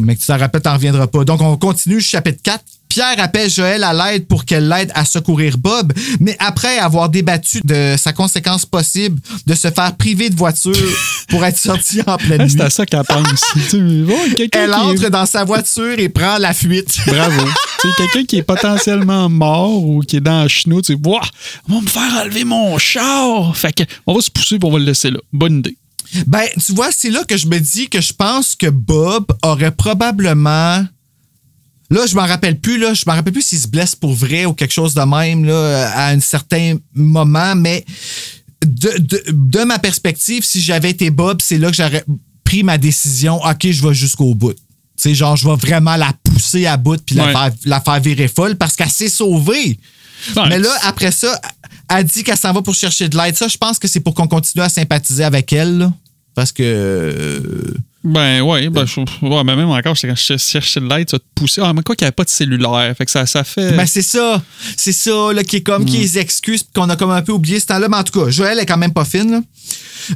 mais que tu t'en rappelles, t'en reviendras pas. Donc, on continue, chapitre 4. Pierre appelle Joël à l'aide pour qu'elle l'aide à secourir Bob, mais après avoir débattu de sa conséquence possible de se faire priver de voiture pour être sorti en pleine nuit. C'est à ça qu'elle pense. Elle entre dans sa voiture et prend la fuite. Bravo. C'est quelqu'un qui est potentiellement mort ou qui est dans le chenot, tu sais, on va me faire enlever mon char. Fait que on va se pousser et on va le laisser là. Bonne idée. Ben, tu vois, c'est là que je me dis que je pense que Bob aurait probablement... Là, je m'en rappelle plus, là. Je m'en rappelle plus s'il se blesse pour vrai ou quelque chose de même, là, à un certain moment, mais de ma perspective, si j'avais été Bob, c'est là que j'aurais pris ma décision. OK, je vais jusqu'au bout. C'est genre, je vais vraiment la pousser à bout puis la faire virer folle parce qu'elle s'est sauvée. Ouais. Mais là, après ça, elle dit qu'elle s'en va pour chercher de l'aide. Ça, je pense que c'est pour qu'on continue à sympathiser avec elle, là, parce que... Ben oui, mais même encore, quand je cherchais de l'aide, ça te poussait. Ah, mais quoi qu'il n'y avait pas de cellulaire. Fait que ça fait. Ben c'est ça. C'est ça, là, qui est comme qui les excuse puis qu'on a comme un peu oublié ce temps-là. Mais en tout cas, Joël est quand même pas fine,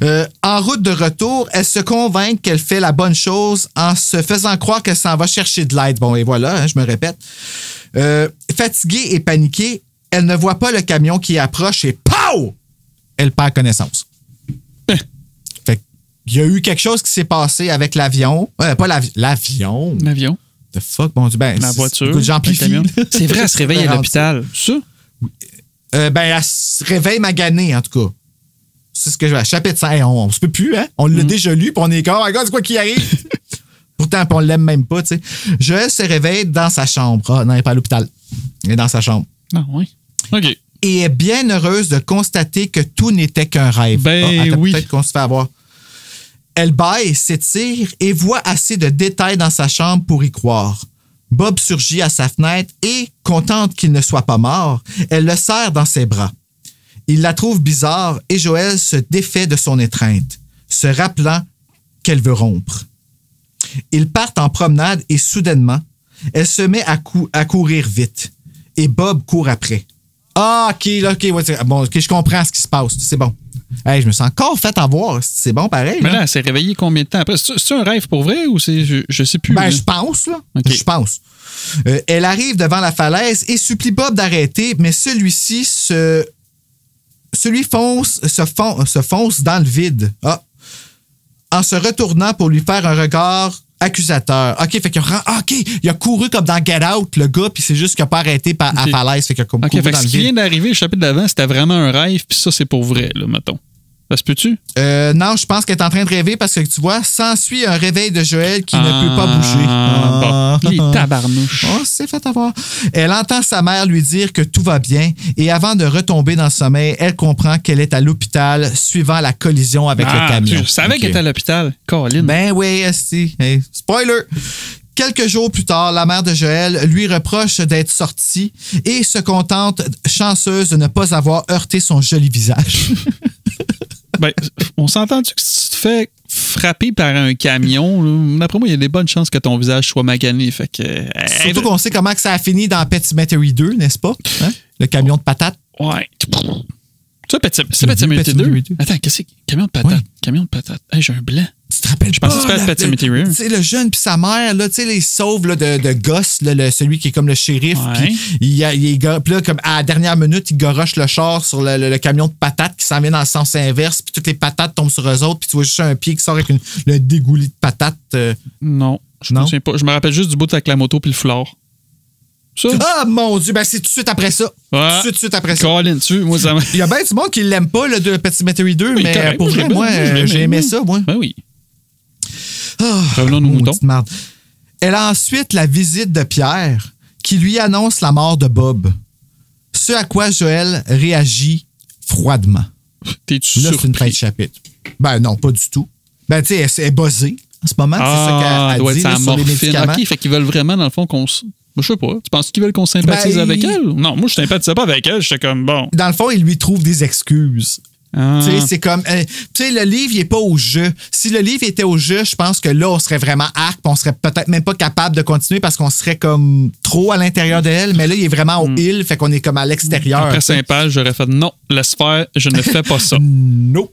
là. En route de retour, elle se convainc qu'elle fait la bonne chose en se faisant croire qu'elle s'en va chercher de l'aide. Bon, et voilà, hein, je me répète. Fatiguée et paniquée, elle ne voit pas le camion qui approche et POW! Elle perd connaissance. Il y a eu quelque chose qui s'est passé avec l'avion. Pas l'avion. L'avion. The fuck, bon Dieu. Ben, la voiture. J'amplifie. C'est vrai, elle se réveille à l'hôpital. Ça? Ben, elle se réveille maganée, en tout cas. C'est ce que je vais. Chapitre 5. On se peut plus, hein? On l'a déjà lu, puis on est comme, oh my God, c'est quoi qui arrive? Pourtant, on l'aime même pas, tu sais. Joël se réveille dans sa chambre. Ah, non, il n'est pas à l'hôpital. Il est dans sa chambre. Ah, oui. OK. Et est bien heureuse de constater que tout n'était qu'un rêve. Oui. Peut-être qu'on se fait avoir. Elle bâille, s'étire et voit assez de détails dans sa chambre pour y croire. Bob surgit à sa fenêtre et, contente qu'il ne soit pas mort, elle le serre dans ses bras. Il la trouve bizarre et Joël se défait de son étreinte, se rappelant qu'elle veut rompre. Ils partent en promenade et soudainement, elle se met à courir vite. Et Bob court après. Ah, OK, je comprends ce qui se passe. C'est bon. Hey, je me sens encore fait avoir. C'est bon, pareil. Mais là, elle s'est réveillée combien de temps après? C'est un rêve pour vrai ou c'est. Je sais plus. Ben, je pense, là. Okay. Je pense. Elle arrive devant la falaise et supplie Bob d'arrêter, mais celui-ci se fonce dans le vide. Ah. En se retournant pour lui faire un regard accusateur. OK, fait il a couru comme dans Get Out, le gars, puis c'est juste qu'il n'a pas arrêté à la falaise. Fait qu'il a couru fait dans ce le qui vide. vient d'arriver, le chapitre d'avant, c'était vraiment un rêve, puis ça, c'est pour vrai, là, mettons. Ça se peut-tu? Non, je pense qu'elle est en train de rêver parce que tu vois, s'ensuit un réveil de Joël qui ne peut pas bouger. Bon. Il est tabarnouche. Oh, c'est fait avoir. Elle entend sa mère lui dire que tout va bien et avant de retomber dans le sommeil, elle comprend qu'elle est à l'hôpital suivant la collision avec le camion. Je savais qu'elle était à l'hôpital. Colin. Ben oui, esti. Hey, spoiler! Quelques jours plus tard, la mère de Joël lui reproche d'être sortie et se contente, chanceuse, de ne pas avoir heurté son joli visage. Ben, on s'entend-tu que si tu te fais frapper par un camion, là, d'après moi, il y a des bonnes chances que ton visage soit magané. Fait que, surtout qu'on sait comment que ça a fini dans Pet Sematary 2, n'est-ce pas? Hein? Le camion de patates. Ouais. Ça, c'est Pet Sematary 2? Attends, qu'est-ce que c'est? Camion de patates. Oui. Camion de patates. Hey, j'ai un blanc. Tu te rappelles Je pensais que c'était Pet Sematary 1. Tu sais, le jeune puis sa mère, là, tu sais, les sauves là, de Gus, là, celui qui est comme le shérif. Ouais. Puis là, comme à la dernière minute, il garoche le char sur le camion de patates qui s'en vient dans le sens inverse. Puis toutes les patates tombent sur eux autres. Puis tu vois juste un pied qui sort avec le dégoulis de patates. Non, je me souviens pas. Je me rappelle juste du bout avec la moto puis le flore. Ça? Ah, mon Dieu, ben c'est tout de suite après ça. Ouais. Tout de suite après ça. Colin, moi, ça Il y a bien du monde qui l'aime pas, le de Pet Sematary 2, oui, mais correct. pour vrai, moi, j'ai aimé ça, moi. Ben oui. Revenons nos moutons. Elle a ensuite la visite de Pierre, qui lui annonce la mort de Bob. Ce à quoi Joël réagit froidement. T'es-tu Là, surpris? c'est une fin de chapitre. Ben non, pas du tout. Ben, tu sais, elle est buzzée en ce moment. C'est ça qu'elle dit là, sur les médicaments. OK, fait qu'ils veulent vraiment, dans le fond, qu'on se... Je sais pas. Tu penses qu'ils veulent qu'on sympathise avec elle? Non, moi, je sympathisais pas avec elle. J'étais comme, bon. Dans le fond, il lui trouve des excuses. Tu sais, c'est comme... tu sais, le livre, il n'est pas au jeu. Si le livre était au jeu, je pense que là, on serait vraiment arc, on serait peut-être même pas capable de continuer parce qu'on serait comme trop à l'intérieur d'elle. Mais là, il est vraiment au il, fait qu'on est comme à l'extérieur. Après 5 pages, j'aurais fait non, laisse faire, je ne fais pas ça. Non.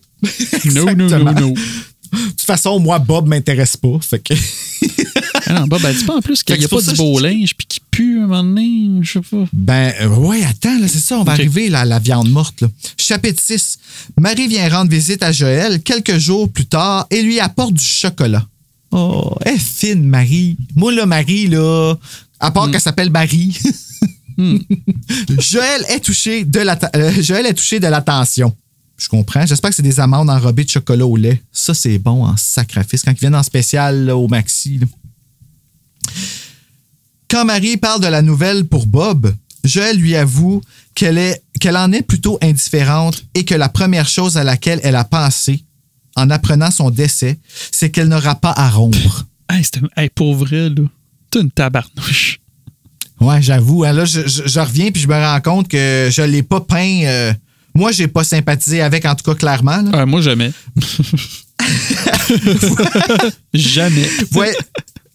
Non. De toute façon, moi, Bob m'intéresse pas. Fait que... non, Bob, elle dit pas en plus qu'il n'y a pas du beau linge puis qu'il pue un moment donné, je sais pas. Ben, ouais, attends, là, c'est ça, on va arriver là, à la viande morte. Là. Chapitre 6. Marie vient rendre visite à Joël quelques jours plus tard et lui apporte du chocolat. Oh, elle est fine, Marie. Moi, là, Marie, là, à part qu'elle s'appelle Marie, Joël est touché de l'attention. Je comprends. J'espère que c'est des amandes enrobées de chocolat au lait. Ça, c'est bon en sacrifice. Quand ils viennent en spécial là, au Maxi. Là. Quand Marie parle de la nouvelle pour Bob, Joël lui avoue qu'elle en est plutôt indifférente et que la première chose à laquelle elle a pensé en apprenant son décès, c'est qu'elle n'aura pas à rompre. Hey, pour vrai, là, t'es une tabarnouche. Ouais, j'avoue. Hein, là, je reviens puis je me rends compte que je l'ai pas peint... moi, j'ai pas sympathisé avec, en tout cas, clairement. Là. Moi, jamais. Jamais.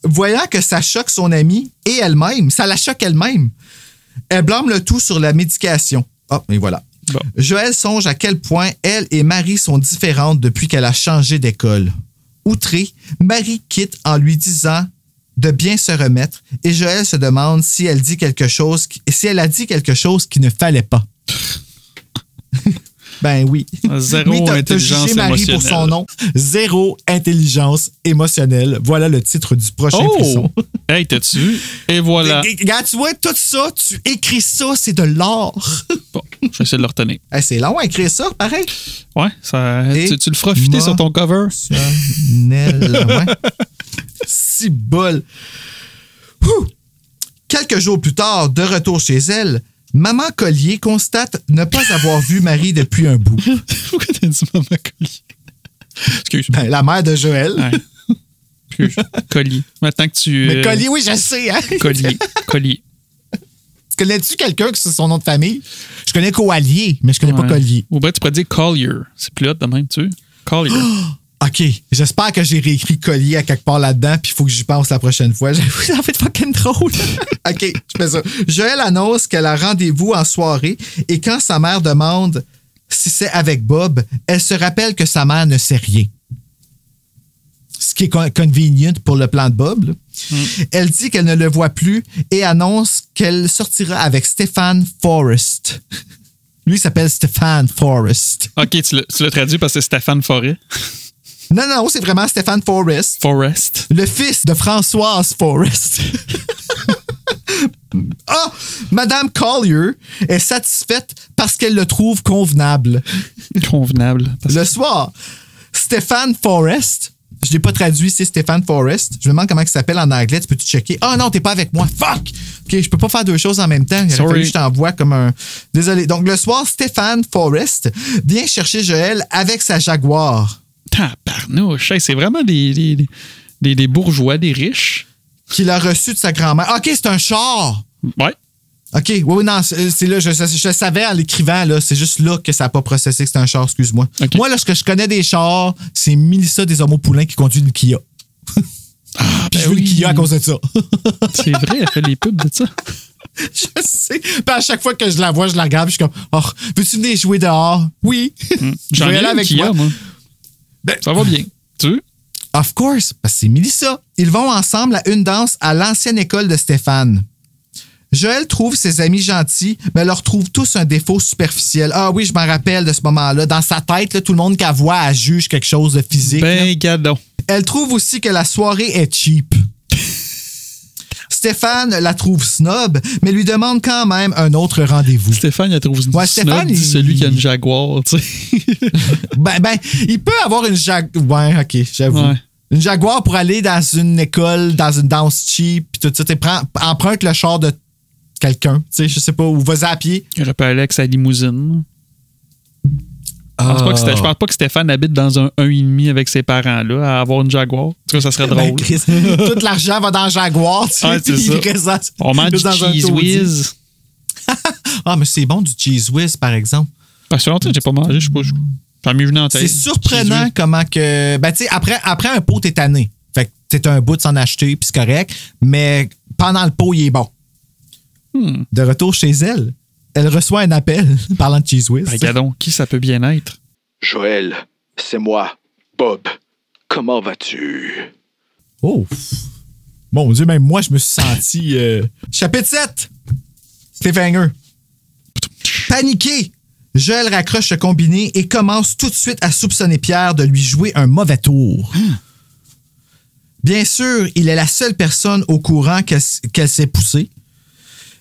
Voyant que ça choque son amie et elle-même, ça la choque elle-même, elle blâme le tout sur la médication. Ah, et voilà. Bon. Joël songe à quel point elle et Marie sont différentes depuis qu'elle a changé d'école. Outrée, Marie quitte en lui disant de bien se remettre et Joël se demande si elle a dit quelque chose qu'il ne fallait pas. Ben oui. Zéro intelligence jugé Marie pour son nom. Zéro intelligence émotionnelle. Voilà le titre du prochain frisson. Hey, t'as-tu vu? Et voilà. Regarde, tu vois, tout ça, tu écris ça, c'est de l'art. Bon, je vais essayer de le retenir. Hey, c'est long à écrire ça, pareil. Ouais, ça, tu le feras fitter sur ton cover. Ouais. Si bol. Ouh. Quelques jours plus tard, de retour chez elle, Maman Collier constate ne pas avoir vu Marie depuis un bout. Pourquoi t'as dit Maman Collier? Excuse. Ben, la mère de Joël. Ouais. Excuse. Collier. Maintenant que tu... Mais Collier, oui, je sais. Hein? Collier. Connais-tu quelqu'un qui c'est son nom de famille? Je connais Coallier, mais je connais pas Collier. Ou bien tu pourrais dire Collier. C'est plus hot de même, tu sais. Collier. OK. J'espère que j'ai réécrit Collier à quelque part là-dedans, puis il faut que j'y pense la prochaine fois. J'avoue, ça en fait fucking drôle. OK, je fais ça. Joël annonce qu'elle a rendez-vous en soirée et quand sa mère demande si c'est avec Bob, elle se rappelle que sa mère ne sait rien. Ce qui est convenient pour le plan de Bob. Elle dit qu'elle ne le voit plus et annonce qu'elle sortira avec Stéphane Forrest. Lui, il s'appelle Stéphane Forrest. OK, tu l'as traduit parce que c'est Stéphane Forêt. Non, c'est vraiment Stéphane Forrest. Forrest. Le fils de Françoise Forrest. Ah! Madame Collier est satisfaite parce qu'elle le trouve convenable. Convenable. Le soir, Stéphane Forrest, je ne l'ai pas traduit, c'est Stéphane Forrest. Je me demande comment il s'appelle en anglais. Tu peux-tu checker? Ah non, t'es pas avec moi. Fuck! OK, je peux pas faire deux choses en même temps. Il aurait fallu que je t'envoie comme un... Désolé. Donc, le soir, Stéphane Forrest vient chercher Joël avec sa Jaguar. Tabarnouche. C'est vraiment des bourgeois, des riches. Qu'il a reçu de sa grand-mère. OK, c'est un char. Ouais. OK, oui, non, c'est là, je savais en l'écrivant, là, c'est juste là que ça n'a pas processé que c'est un char, excuse-moi. Okay. Moi, là, ce que je connais des chars, c'est Mélissa des Homo-Poulains qui conduit le Kia. Puis je veux le Kia à cause de ça. C'est vrai, elle fait les pubs de ça. Je sais. Puis à chaque fois que je la vois, je la regarde, puis je suis comme, oh, veux-tu venir jouer dehors? Oui. J'en ai avec Kia, moi. Ben, ça va bien. Tu veux? Of course, parce que c'est Mélissa. Ils vont ensemble à une danse à l'ancienne école de Stéphane. Joël trouve ses amis gentils, mais leur trouve tous un défaut superficiel. Ah oui, je m'en rappelle de ce moment-là. Dans sa tête, là, tout le monde qu'elle voit, elle juge quelque chose de physique. Ben, gadon. Elle trouve aussi que la soirée est cheap. Stéphane la trouve snob, mais lui demande quand même un autre rendez-vous. Stéphane la trouve snob. Stéphane, c'est celui qui a une Jaguar, tu sais. ben, il peut avoir une Jaguar. Ouais, OK, j'avoue. Ouais. Une Jaguar pour aller dans une école, dans une danse cheap, puis tout ça. Emprunte le char de quelqu'un, tu sais, je sais pas, ou vas-y à pied. Il aurait pu aller avec sa limousine. Je pense pas que Stéphane habite dans un 1,5 avec ses parents-là à avoir une Jaguar. En tout cas, ça serait drôle. Tout l'argent va dans Jaguar, tu sais. Ah, c'est ça. On mange du Cheese Whiz. Ah, mais c'est bon du Cheese Whiz, par exemple. Ça fait longtemps que j'ai pas mangé, je sais pas. Ça m'est venu en tête. C'est surprenant comment que... Ben, tu sais, après un pot, t'es tanné. Fait que c'est un bout de s'en acheter, puis c'est correct. Mais pendant le pot, il est bon. De retour chez elle, elle reçoit un appel parlant de Cheese Whiz. Regardons, qui ça peut bien être? Joël, c'est moi, Bob. Comment vas-tu? Oh! Mon Dieu, même moi, je me suis senti... Chapitre 7! Cliffhanger. Paniqué! Joël raccroche le combiné et commence tout de suite à soupçonner Pierre de lui jouer un mauvais tour. Bien sûr, il est la seule personne au courant qu'elle s'est poussée.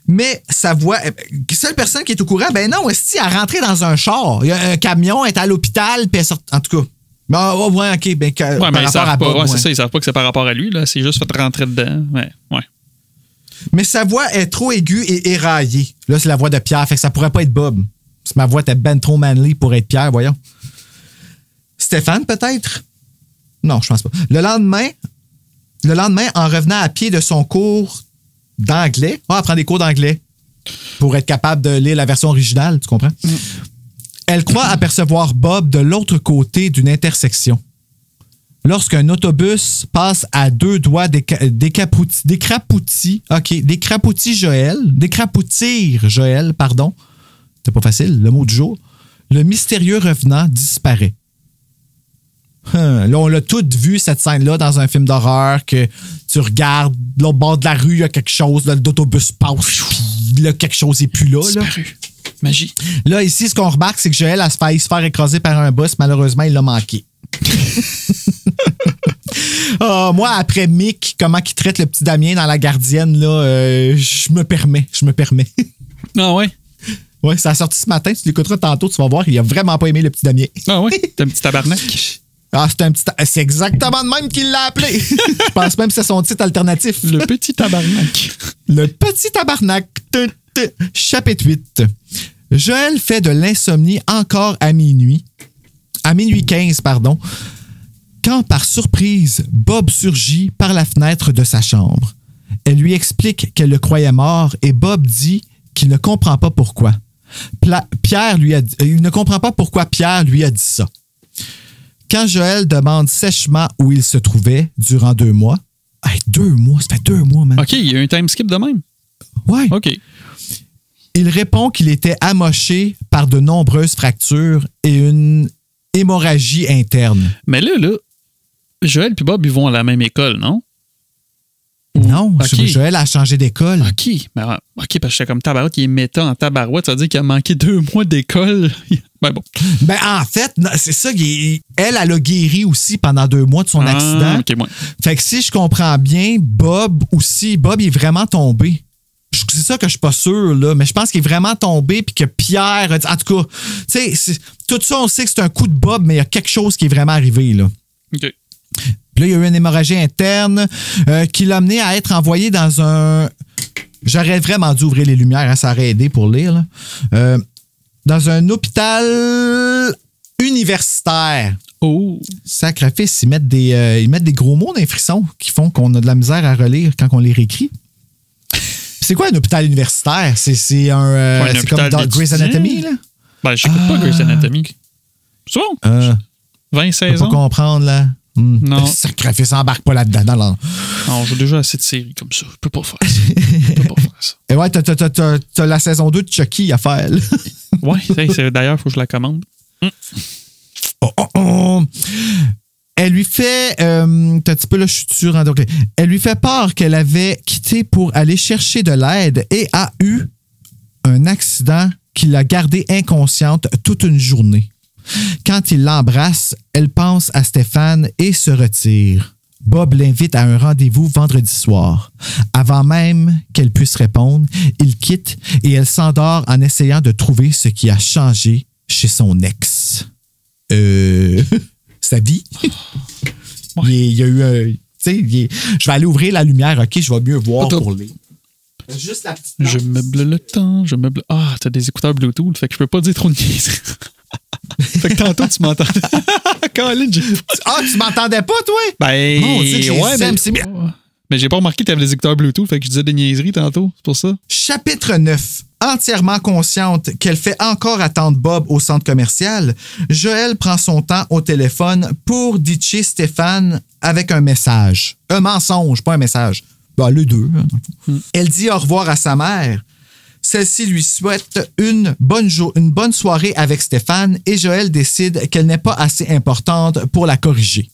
Mais sa voix... Seule personne qui est au courant, ben non, est-ce qu'elle est rentrée dans un char? Il y a un camion, elle est à l'hôpital, puis elle sort... En tout cas... Oh, ouais, OK. Ben, ouais, mais ils savent pas. Ouais, c'est ça, ils savent pas que c'est par rapport à lui, là. C'est juste fait rentrer dedans. Ouais. Mais sa voix est trop aiguë et éraillée. Là, c'est la voix de Pierre, fait que ça pourrait pas être Bob. Parce que ma voix était ben trop manly pour être Pierre, voyons. Stéphane, peut-être? Non, je pense pas. Le lendemain, en revenant à pied de son cours d'anglais, elle prend des cours d'anglais pour être capable de lire la version originale, tu comprends? Elle croit apercevoir Bob de l'autre côté d'une intersection. Lorsqu'un autobus passe à deux doigts décrapoutir Joël, pardon. C'est pas facile, le mot du jour. Le mystérieux revenant disparaît. Là, on l'a tout vu, cette scène-là, dans un film d'horreur, que tu regardes, là, au bord de la rue, il y a quelque chose, là, l'autobus passe, puis là, quelque chose n'est plus là. Disparu. Magie. Là, ici, ce qu'on remarque, c'est que Joël a failli se faire écraser par un bus. Malheureusement, il l'a manqué. Moi, après Mick, comment il traite le petit Damien dans La Gardienne, là, je me permets. Ah ouais? Ouais, ça a sorti ce matin. Tu l'écouteras tantôt, tu vas voir. Il a vraiment pas aimé le petit Damien. Ah ouais? T'es un petit tabarnak. Ah, c'est exactement de même qu'il l'a appelé. Je pense même que c'est son titre alternatif. Le petit tabarnak. Le petit tabarnak. Chapitre 8. Joël fait de l'insomnie encore à minuit. À minuit 15, pardon. Quand, par surprise, Bob surgit par la fenêtre de sa chambre. Elle lui explique qu'elle le croyait mort et Bob dit qu'il ne comprend pas pourquoi. Il ne comprend pas pourquoi Pierre lui a dit ça. Quand Joël demande sèchement où il se trouvait durant 2 mois... Hey, 2 mois, ça fait 2 mois, man. OK, il y a un time skip de même. Ouais. OK. Il répond qu'il était amoché par de nombreuses fractures et une hémorragie interne. Mais là, Joël et Bob, ils vont à la même école, non? Non, okay. Joël a changé d'école. OK. Ben, OK, parce que j'étais comme tabarouette, il est méta en tabarouette, ça veut dire qu'il a manqué 2 mois d'école. Ben bon. Ben en fait, c'est ça, elle a guéri aussi pendant 2 mois de son accident. OK, moi. Fait que si je comprends bien, Bob il est vraiment tombé. C'est ça que je suis pas sûr, là, mais je pense qu'il est vraiment tombé puis que Pierre a dit, en tout cas, tu sais, tout ça, on sait que c'est un coup de Bob, mais il y a quelque chose qui est vraiment arrivé, là. OK. Puis là, il y a eu une hémorragie interne qui l'a amené à être envoyé dans un... J'aurais vraiment dû ouvrir les lumières, hein, ça aurait aidé pour lire, là. Dans un hôpital universitaire. Oh! Sacrifice, ils mettent des gros mots dans les frissons qui font qu'on a de la misère à relire quand on les réécrit. C'est quoi un hôpital universitaire? C'est c'est comme dans Grey's Anatomy, là? Ben, je n'écoute pas Grey's Anatomy. C'est bon? 20 saisons? Je peux pas comprendre, là. Non. Sacrifice, embarque pas là-dedans. Non, j'ai déjà assez de séries comme ça. Je peux pas faire ça. Et ouais, t'as la saison 2 de Chucky à faire, là. Ouais, d'ailleurs, il faut que je la commande. Elle lui fait... un petit peu là, je suis sûr. Hein, donc, elle lui fait part qu'elle avait quitté pour aller chercher de l'aide et a eu un accident qui l'a gardée inconsciente toute une journée. Quand il l'embrasse, elle pense à Stéphane et se retire. Bob l'invite à un rendez-vous vendredi soir. Avant même qu'elle puisse répondre, il quitte et elle s'endort en essayant de trouver ce qui a changé chez son ex. Sa vie. Ouais. Il y a eu je vais aller ouvrir la lumière, OK? Je vais mieux voir pour les... Juste la petite... Je meuble le temps, Ah, t'as des écouteurs Bluetooth, fait que je peux pas dire trop de niaiseries. Fait que tantôt, tu m'entendais. Colin, tu m'entendais pas, toi? Ben, ouais, mais j'ai pas remarqué que t'avais des écouteurs Bluetooth, fait que je disais des niaiseries tantôt, c'est pour ça. Chapitre 9. Entièrement consciente qu'elle fait encore attendre Bob au centre commercial, Joël prend son temps au téléphone pour ditcher Stéphane avec un message. Un mensonge, pas un message. Ben, les deux. Elle dit au revoir à sa mère. Celle-ci lui souhaite une bonne soirée avec Stéphane et Joël décide qu'elle n'est pas assez importante pour la corriger.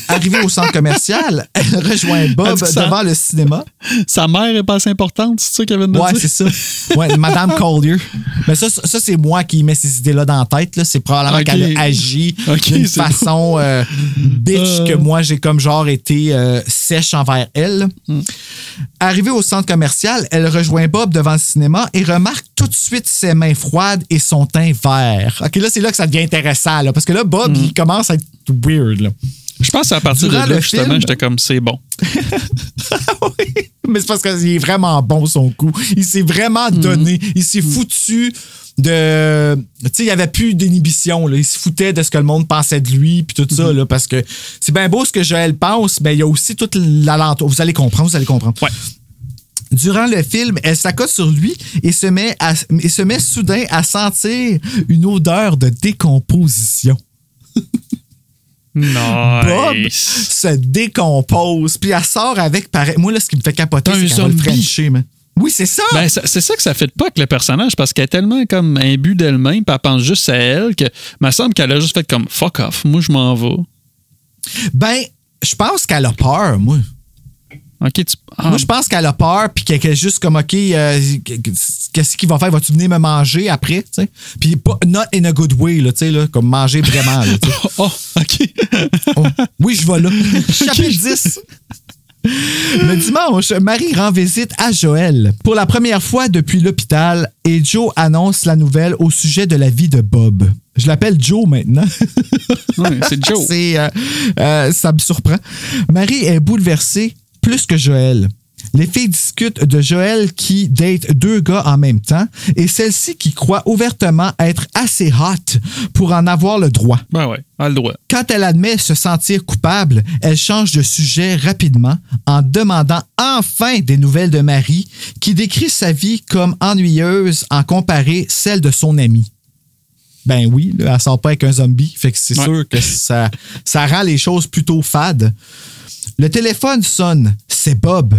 Arrivée au centre commercial, elle rejoint Bob devant le cinéma. Sa mère est pas assez importante, c'est ça qu'elle vient de dire? Ouais, c'est ça. Ouais, Madame Collier. Mais ça, c'est moi qui mets ces idées-là dans la tête. Là. C'est probablement qu'elle agit d'une façon bitch que moi, j'ai comme genre été sèche envers elle. Arrivée au centre commercial, elle rejoint Bob devant le cinéma et remarque tout de suite ses mains froides et son teint vert. OK, là, c'est là que ça devient intéressant. Là, parce que là, Bob, il commence à être weird. Là. Je pense qu'à partir de là, justement, j'étais comme, c'est bon. Oui, mais c'est parce qu'il est vraiment bon, son coup. Il s'est vraiment donné. Il s'est foutu de... Tu sais, il n'y avait plus d'inhibition. Là. Il se foutait de ce que le monde pensait de lui, puis tout ça, là, parce que c'est bien beau ce que Joël pense, mais il y a aussi toute l'alentour. Vous allez comprendre. Ouais. Durant le film, elle s'accote sur lui et se met soudain à sentir une odeur de décomposition. Nice. Bob se décompose, puis elle sort avec... Moi, là, ce qui me fait capoter, c'est qu'elle va le frencher, man. Oui, c'est ça! Ben, c'est ça que ça fait pas avec le personnage, parce qu'elle est tellement comme imbue d'elle-même, puis elle pense juste à elle, que me semble qu'elle a juste fait comme « fuck off, moi, je m'en vais ». Ben, je pense qu'elle a peur, moi. Okay, Moi, je pense qu'elle a peur, puis qu'elle est juste comme, OK, qu'est-ce qu'il va faire? Vas-tu venir me manger après? T'sais? Puis, not in a good way, là, là, comme manger vraiment. Là, OK. Oui, je vais là. Chapitre 10. Le dimanche, Marie rend visite à Joël pour la première fois depuis l'hôpital et Joe annonce la nouvelle au sujet de la vie de Bob. Je l'appelle Joe maintenant. Oui, c'est Joe. Ça me surprend. Marie est bouleversée plus que Joël. Les filles discutent de Joël qui date 2 gars en même temps et celle-ci qui croit ouvertement être assez hot pour en avoir le droit. Ben ouais, a le droit. Quand elle admet se sentir coupable, elle change de sujet rapidement en demandant enfin des nouvelles de Marie qui décrit sa vie comme ennuyeuse en comparé celle de son amie. Ben oui, là, elle sort pas avec un zombie, fait que c'est sûr que ça rend les choses plutôt fades. Le téléphone sonne, c'est Bob.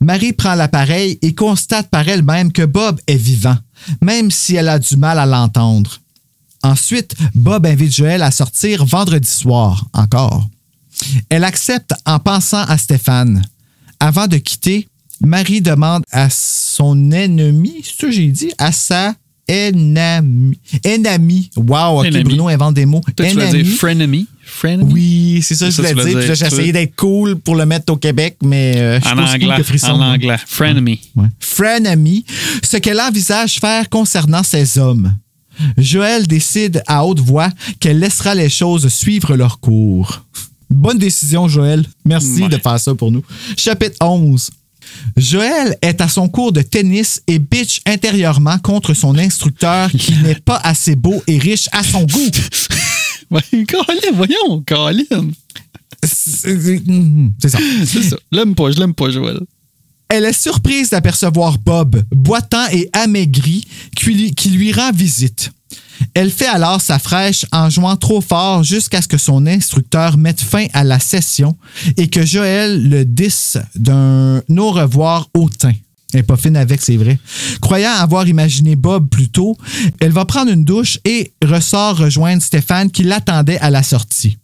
Marie prend l'appareil et constate par elle-même que Bob est vivant, même si elle a du mal à l'entendre. Ensuite, Bob invite Joël à sortir vendredi soir, encore. Elle accepte en pensant à Stéphane. Avant de quitter, Marie demande à son ennemi, c'est ça que j'ai dit, à sa ennemi. Wow, OK, Ennemi. Bruno invente des mots. Toi, tu vas dire frenemy. Frenemy? Oui, c'est ça que je voulais dire. Puis là, j'ai essayé d'être cool pour le mettre au Québec, mais je suis pas cool que frisson. En anglais. Frenemy. Ouais. Frenemy, ce qu'elle envisage faire concernant ces hommes. Joël décide à haute voix qu'elle laissera les choses suivre leur cours. Bonne décision, Joël. Merci de faire ça pour nous. Chapitre 11. Joël est à son cours de tennis et bitch intérieurement contre son instructeur qui n'est pas assez beau et riche à son goût. Voyons, Colin. C'est ça. C'est ça. Je l'aime pas, Joël. Elle est surprise d'apercevoir Bob, boitant et amaigri, qui lui rend visite. Elle fait alors sa fraîche en jouant trop fort jusqu'à ce que son instructeur mette fin à la session et que Joël le disse d'un au revoir hautain. Elle n'est pas fine avec, c'est vrai. Croyant avoir imaginé Bob plus tôt, elle va prendre une douche et ressort rejoindre Stéphane qui l'attendait à la sortie.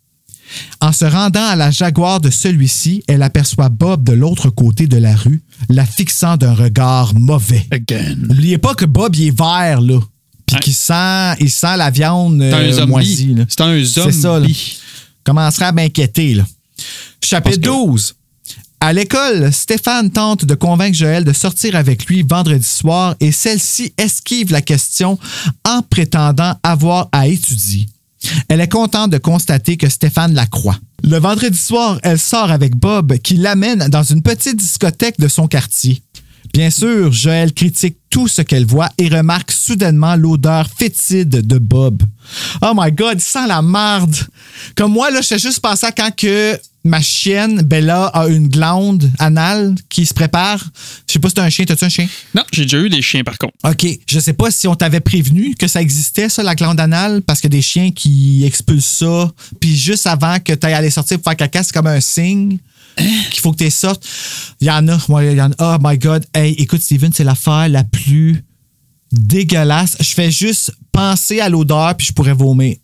En se rendant à la Jaguar de celui-ci, elle aperçoit Bob de l'autre côté de la rue, la fixant d'un regard mauvais. Again. N'oubliez pas que Bob, il est vert, là. Puis qu'il sent la viande moisie. Là. C'est un zombie. C'est ça, là. Commencerait à m'inquiéter, là. Chapitre 12. À l'école, Stéphane tente de convaincre Joël de sortir avec lui vendredi soir et celle-ci esquive la question en prétendant avoir à étudier. Elle est contente de constater que Stéphane la croit. Le vendredi soir, elle sort avec Bob qui l'amène dans une petite discothèque de son quartier. Bien sûr, Joël critique tout ce qu'elle voit et remarque soudainement l'odeur fétide de Bob. Oh my God, il sent la marde. Comme moi, là, je fais juste penser à quand que ma chienne, Bella, a une glande anale qui se prépare. Je sais pas si t'as un chien. T'as-tu un chien? Non, j'ai déjà eu des chiens, par contre. OK. Je sais pas si on t'avait prévenu que ça existait, ça, la glande anale, parce que des chiens qui expulsent ça, puis juste avant que t'ailles aller sortir pour faire caca, c'est comme un signe qu'il faut que tu sortes. Il y en a. Oh my God. Hey, écoute, Steven, c'est l'affaire la plus dégueulasse. Je fais juste penser à l'odeur puis je pourrais vomir.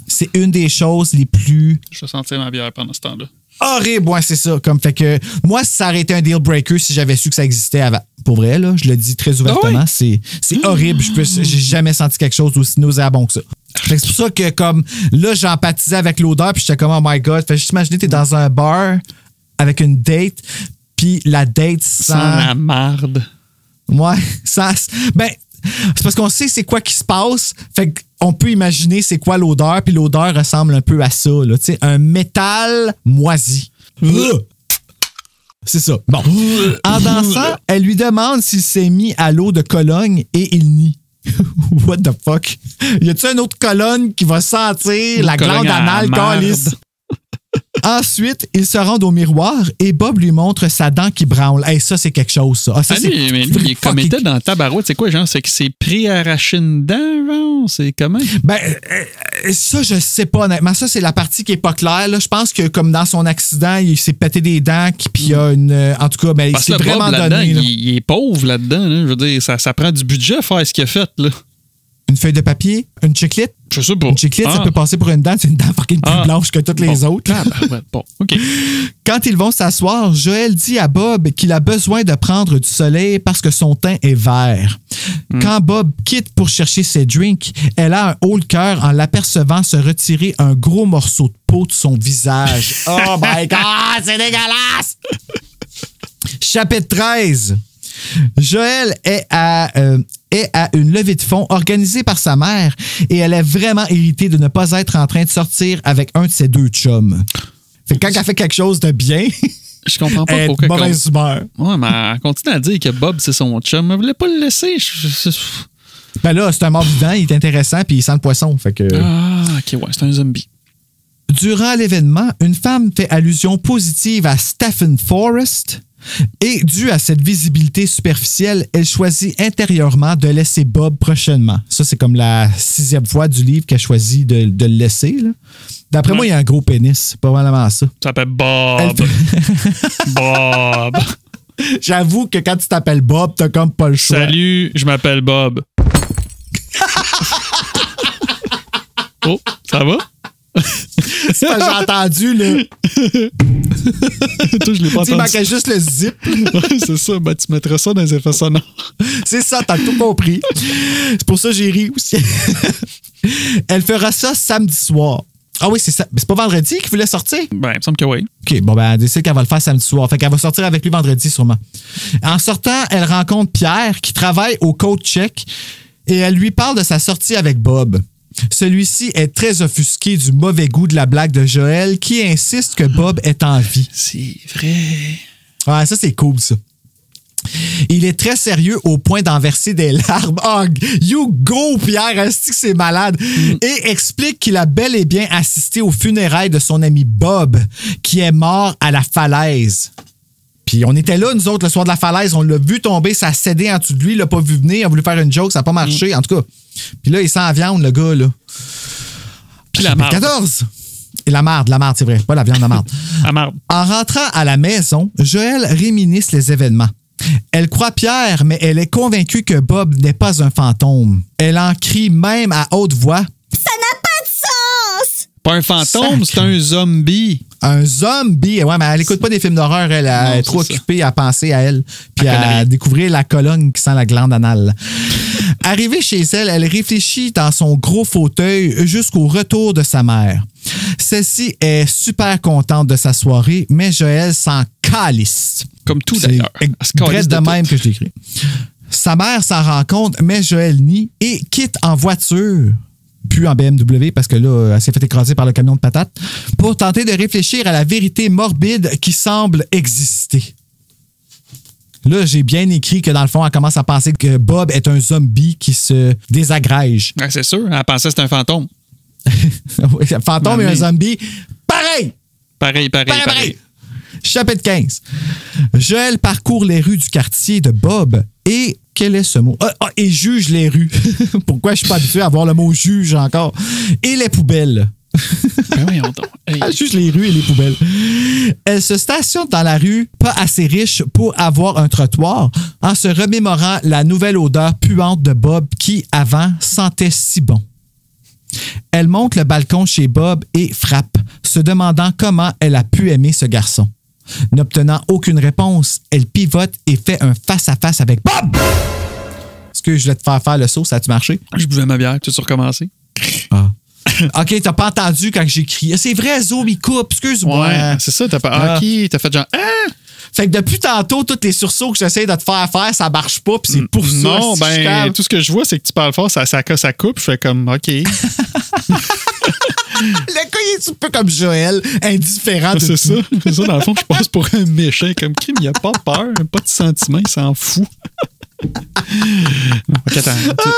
C'est une des choses les plus... Je vais sentir ma bière pendant ce temps-là. Horrible, ouais, c'est ça. Comme fait que moi, ça aurait été un deal breaker si j'avais su que ça existait avant. Pour vrai, là, je le dis très ouvertement, c'est horrible. J'ai jamais senti quelque chose d'aussi nauséabond que ça. Fait que c'est pour ça que comme là, j'empathisais avec l'odeur puis j'étais comme oh my God. Fait que juste imaginer, t'es dans un bar avec une date, puis la date sent la marde. Ouais, ben, c'est parce qu'on sait c'est quoi qui se passe, fait qu'on peut imaginer c'est quoi l'odeur, puis l'odeur ressemble un peu à ça, là, tu sais, un métal moisi. C'est ça. Bon. En dansant, elle lui demande s'il s'est mis à l'eau de Cologne et il nie. What the fuck? Y a-tu une autre colonne qui va sentir la glande anale calisse? Ensuite, ils se rendent au miroir et Bob lui montre sa dent qui branle. Hey, ça, c'est quelque chose, ça. Mais lui, il est committé dans ta barouette. C'est quoi, genre? C'est que c'est pré-arraché une dent, genre? C'est comment? Ben, ça, je sais pas, honnêtement. Ça, c'est la partie qui est pas claire, là. Je pense que, comme dans son accident, il s'est pété des dents, puis il y a une... En tout cas, ben, il s'est vraiment Bob, donné. Là. Il est pauvre là-dedans, là. Je veux dire, ça prend du budget à faire ce qu'il a fait, là. Une feuille de papier, une chiclette. Je sais pas. Une chiclette, ça peut passer pour une dent. C'est une dent fucking plus blanche que toutes les autres. Bon, OK. Quand ils vont s'asseoir, Joël dit à Bob qu'il a besoin de prendre du soleil parce que son teint est vert. Quand Bob quitte pour chercher ses drinks, elle a un haut le cœur en l'apercevant se retirer un gros morceau de peau de son visage. Oh my God, c'est dégueulasse! Chapitre 13. Joël est à une levée de fonds organisée par sa mère et elle est vraiment irritée de ne pas être en train de sortir avec un de ses 2 chums. Fait que quand elle fait quelque chose de bien, je comprends pas elle pourquoi. est de mauvaise humeur. Ouais, mais elle continue à dire que Bob, c'est son chum. Elle voulait pas le laisser. Ben là, c'est un mort vivant, il est intéressant puis il sent le poisson. Fait que... Ah, ok, ouais, c'est un zombie. Durant l'événement, une femme fait allusion positive à Stephen Forrest et, dû à cette visibilité superficielle, elle choisit intérieurement de laisser Bob prochainement. Ça, c'est comme la 6e fois du livre qu'elle choisit de le laisser. Là. D'après moi, il y a un gros pénis. C'est probablement ça. Ça s'appelle Bob. Bob. J'avoue que quand tu t'appelles Bob, t'as comme pas le choix. Salut, je m'appelle Bob. Oh, ça va? C'est pas j'ai entendu, là. Toi, je l'ai pas entendu. Il manquait juste le zip. Ouais, c'est ça. Ben, tu mettrais ça dans les effets sonores. C'est ça, t'as tout compris. C'est pour ça que j'ai ri aussi. Elle fera ça samedi soir. Ah oui, c'est ça. Mais c'est pas vendredi qu'il voulait sortir? Ben, il me semble que oui. OK, bon, ben, elle décide qu'elle va le faire samedi soir. Fait qu'elle va sortir avec lui vendredi, sûrement. En sortant, elle rencontre Pierre, qui travaille au Code Check, et elle lui parle de sa sortie avec Bob. Celui-ci est très offusqué du mauvais goût de la blague de Joël, qui insiste que Bob est en vie. C'est vrai. Ouais, ça, c'est cool, ça. Il est très sérieux au point d'en verser des larmes. Oh, you go, Pierre, est-ce que c'est malade? Et explique qu'il a bel et bien assisté aux funérailles de son ami Bob, qui est mort à la falaise. Puis on était là, nous autres, le soir de la falaise, on l'a vu tomber, ça a cédé en dessous de lui, il l'a pas vu venir, il a voulu faire une joke, ça n'a pas marché, en tout cas. Puis là, il sent la viande, le gars, là. Puis la marde. 14. Et la marde, c'est vrai, pas la viande, la marde. La marde. En rentrant à la maison, Joël réminisce les événements. Elle croit Pierre, mais elle est convaincue que Bob n'est pas un fantôme. Elle en crie même à haute voix. Ça n'a pas de sens! Pas un fantôme, c'est un zombie. Un zombie? Ouais, mais elle écoute pas des films d'horreur. Elle est trop occupée à penser à elle puis à découvrir la colonne qui sent la glande anale. Arrivée chez elle, elle réfléchit dans son gros fauteuil jusqu'au retour de sa mère. Celle-ci est super contente de sa soirée, mais Joël s'en calisse. Comme tout, d'ailleurs. C'est bref de même que je l'écris. Sa mère s'en rend compte, mais Joël nie et quitte en voiture, puis en BMW, parce que là, elle s'est fait écraser par le camion de patates, pour tenter de réfléchir à la vérité morbide qui semble exister. Là, j'ai bien écrit que dans le fond, elle commence à penser que Bob est un zombie qui se désagrège. Ouais, c'est sûr, elle pensait que c'était un fantôme. Un fantôme et un zombie, pareil! Pareil. Chapitre 15. Joël parcourt les rues du quartier de Bob et... Quel est ce mot? Et juge les rues. Pourquoi je suis pas habitué à voir le mot juge encore? Et les poubelles. Ben oui, on Elle juge les rues et les poubelles. Elle se stationne dans la rue, pas assez riche pour avoir un trottoir, en se remémorant la nouvelle odeur puante de Bob qui, avant, sentait si bon. Elle monte le balcon chez Bob et frappe, se demandant comment elle a pu aimer ce garçon. N'obtenant aucune réponse, elle pivote et fait un face-à-face avec Bob! Est-ce que je voulais te faire le saut? Ça a-tu marché? Je buvais ma bière. Tu as recommencé? Ah. OK, t'as pas entendu quand j'ai crié. C'est vrai, Zo, il coupe. Excuse-moi. Ouais, c'est ça. T'as pas... OK, t'as fait genre... Ah! Fait que depuis tantôt, tous les sursauts que j'essaie de te faire, ça marche pas, puis c'est pour ça. Non, ben, tout ce que je vois, c'est que tu parles fort, ça coupe. Je fais comme, OK. Le gars, il est un peu comme Joël, indifférent de c'est ça. C'est ça, dans le fond, je passe pour un méchant. Comme crime, il a pas peur, pas de sentiment, il s'en fout. OK, attends.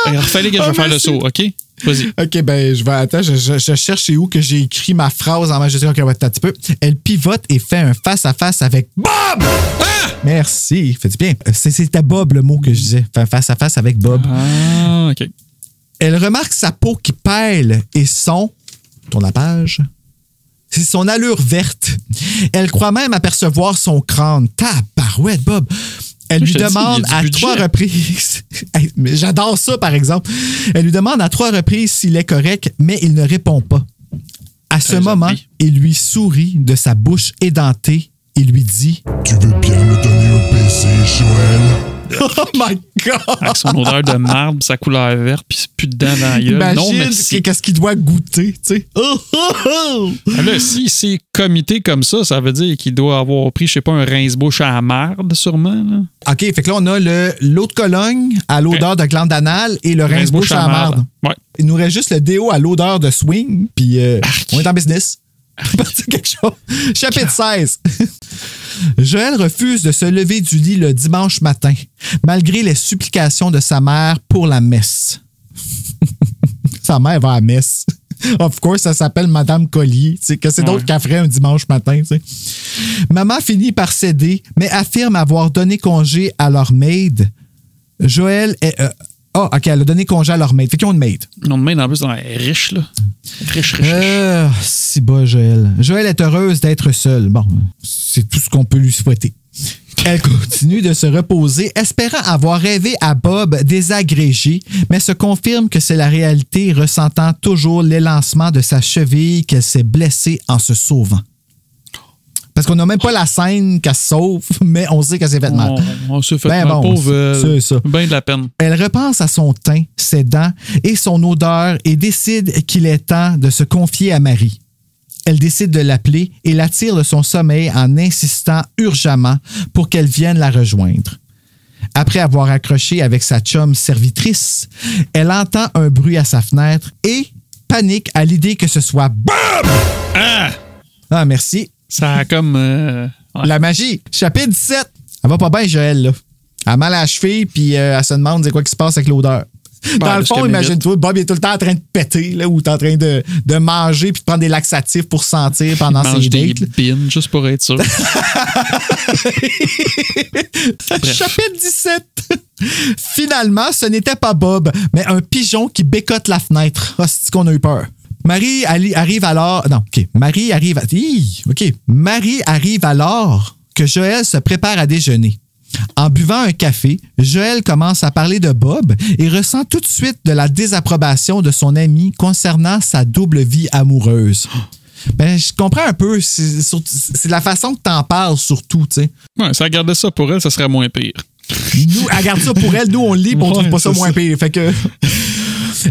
Refais-les que je vais faire le saut, OK? Vas-y. OK, ben, je cherche où que j'ai écrit ma phrase en majuscule. OK, on va un petit peu. Elle pivote et fait un face-à-face avec Bob! Ah! Merci, fais-tu bien. C'était Bob le mot que je disais. Fait un face-à-face avec Bob. Ah, OK. Elle remarque sa peau qui pèle et tourne la page. C'est son allure verte. Elle croit même apercevoir son crâne. Tabarouette, Bob. Elle lui demande à 3 reprises... Mais j'adore ça, par exemple. Elle lui demande à 3 reprises s'il est correct, mais il ne répond pas. À ce moment, il lui sourit de sa bouche édentée et lui dit « Tu veux bien me donner un baiser, Joël? » Oh my God! Avec son odeur de marbre, sa couleur verte, puis plus dedans dans la gueule. Imagine non, merci. qu'est-ce qu'il doit goûter, tu sais. Là, si c'est comité comme ça veut dire qu'il doit avoir pris, je sais pas, un rince-bouche à la marde, sûrement. Là. OK, fait que là, on a l'eau de Cologne à l'odeur de glande anale et le rince-bouche à la marde. Ouais. Il nous reste juste le déo à l'odeur de swing, puis on est en business. C'est quelque chose. Chapitre 16. Joël refuse de se lever du lit le dimanche matin, malgré les supplications de sa mère pour la messe. Sa mère va à la messe. Of course, ça s'appelle Madame Collier. T'sais, que c'est d'autre qu'elle ferait un dimanche matin. T'sais. Maman finit par céder, mais affirme avoir donné congé à leur maid. Joël est... OK, elle a donné congé à leur maid. Fait qu'ils ont une maid. Ils ont une maid en plus, elle est riche, là. Riche. Si bas, Joël. Joël est heureuse d'être seule. Bon, c'est tout ce qu'on peut lui souhaiter. Elle continue de se reposer, espérant avoir rêvé à Bob désagrégé, mais se confirme que c'est la réalité, ressentant toujours l'élancement de sa cheville qu'elle s'est blessée en se sauvant. Parce qu'on n'a même pas la scène qu'elle se sauve, mais on sait qu'elle s'est fait mal. On s'est fait mal, pauvre. C'est ça. Ben de la peine. Elle repense à son teint, ses dents et son odeur et décide qu'il est temps de se confier à Marie. Elle décide de l'appeler et l'attire de son sommeil en insistant urgemment pour qu'elle vienne la rejoindre. Après avoir accroché avec sa chum servitrice, elle entend un bruit à sa fenêtre et panique à l'idée que ce soit Bob! Ah, merci. Ça a comme... La magie. Chapitre 17. Elle va pas bien, Joël, là. Elle a mal à la cheville, puis elle se demande c'est quoi qui se passe avec l'odeur. Dans le fond, imagine-toi, Bob est tout le temps en train de péter, là, ou t'es en train de manger puis de prendre des laxatifs pour sentir pendant ses dates. Des bines, juste pour être sûr. Chapitre 17. Finalement, ce n'était pas Bob, mais un pigeon qui bécote la fenêtre. Ah, c'est qu'on a eu peur. Marie arrive alors... Non, OK. Marie arrive alors que Joël se prépare à déjeuner. En buvant un café, Joël commence à parler de Bob et ressent tout de suite de la désapprobation de son ami concernant sa double vie amoureuse. Ben, je comprends un peu. C'est la façon que t'en parles, surtout, tu sais. Ouais, si elle gardait ça pour elle, ça serait moins pire. Nous, elle garde ça pour elle. Nous, on le lit et on trouve pas ça moins pire. Fait que...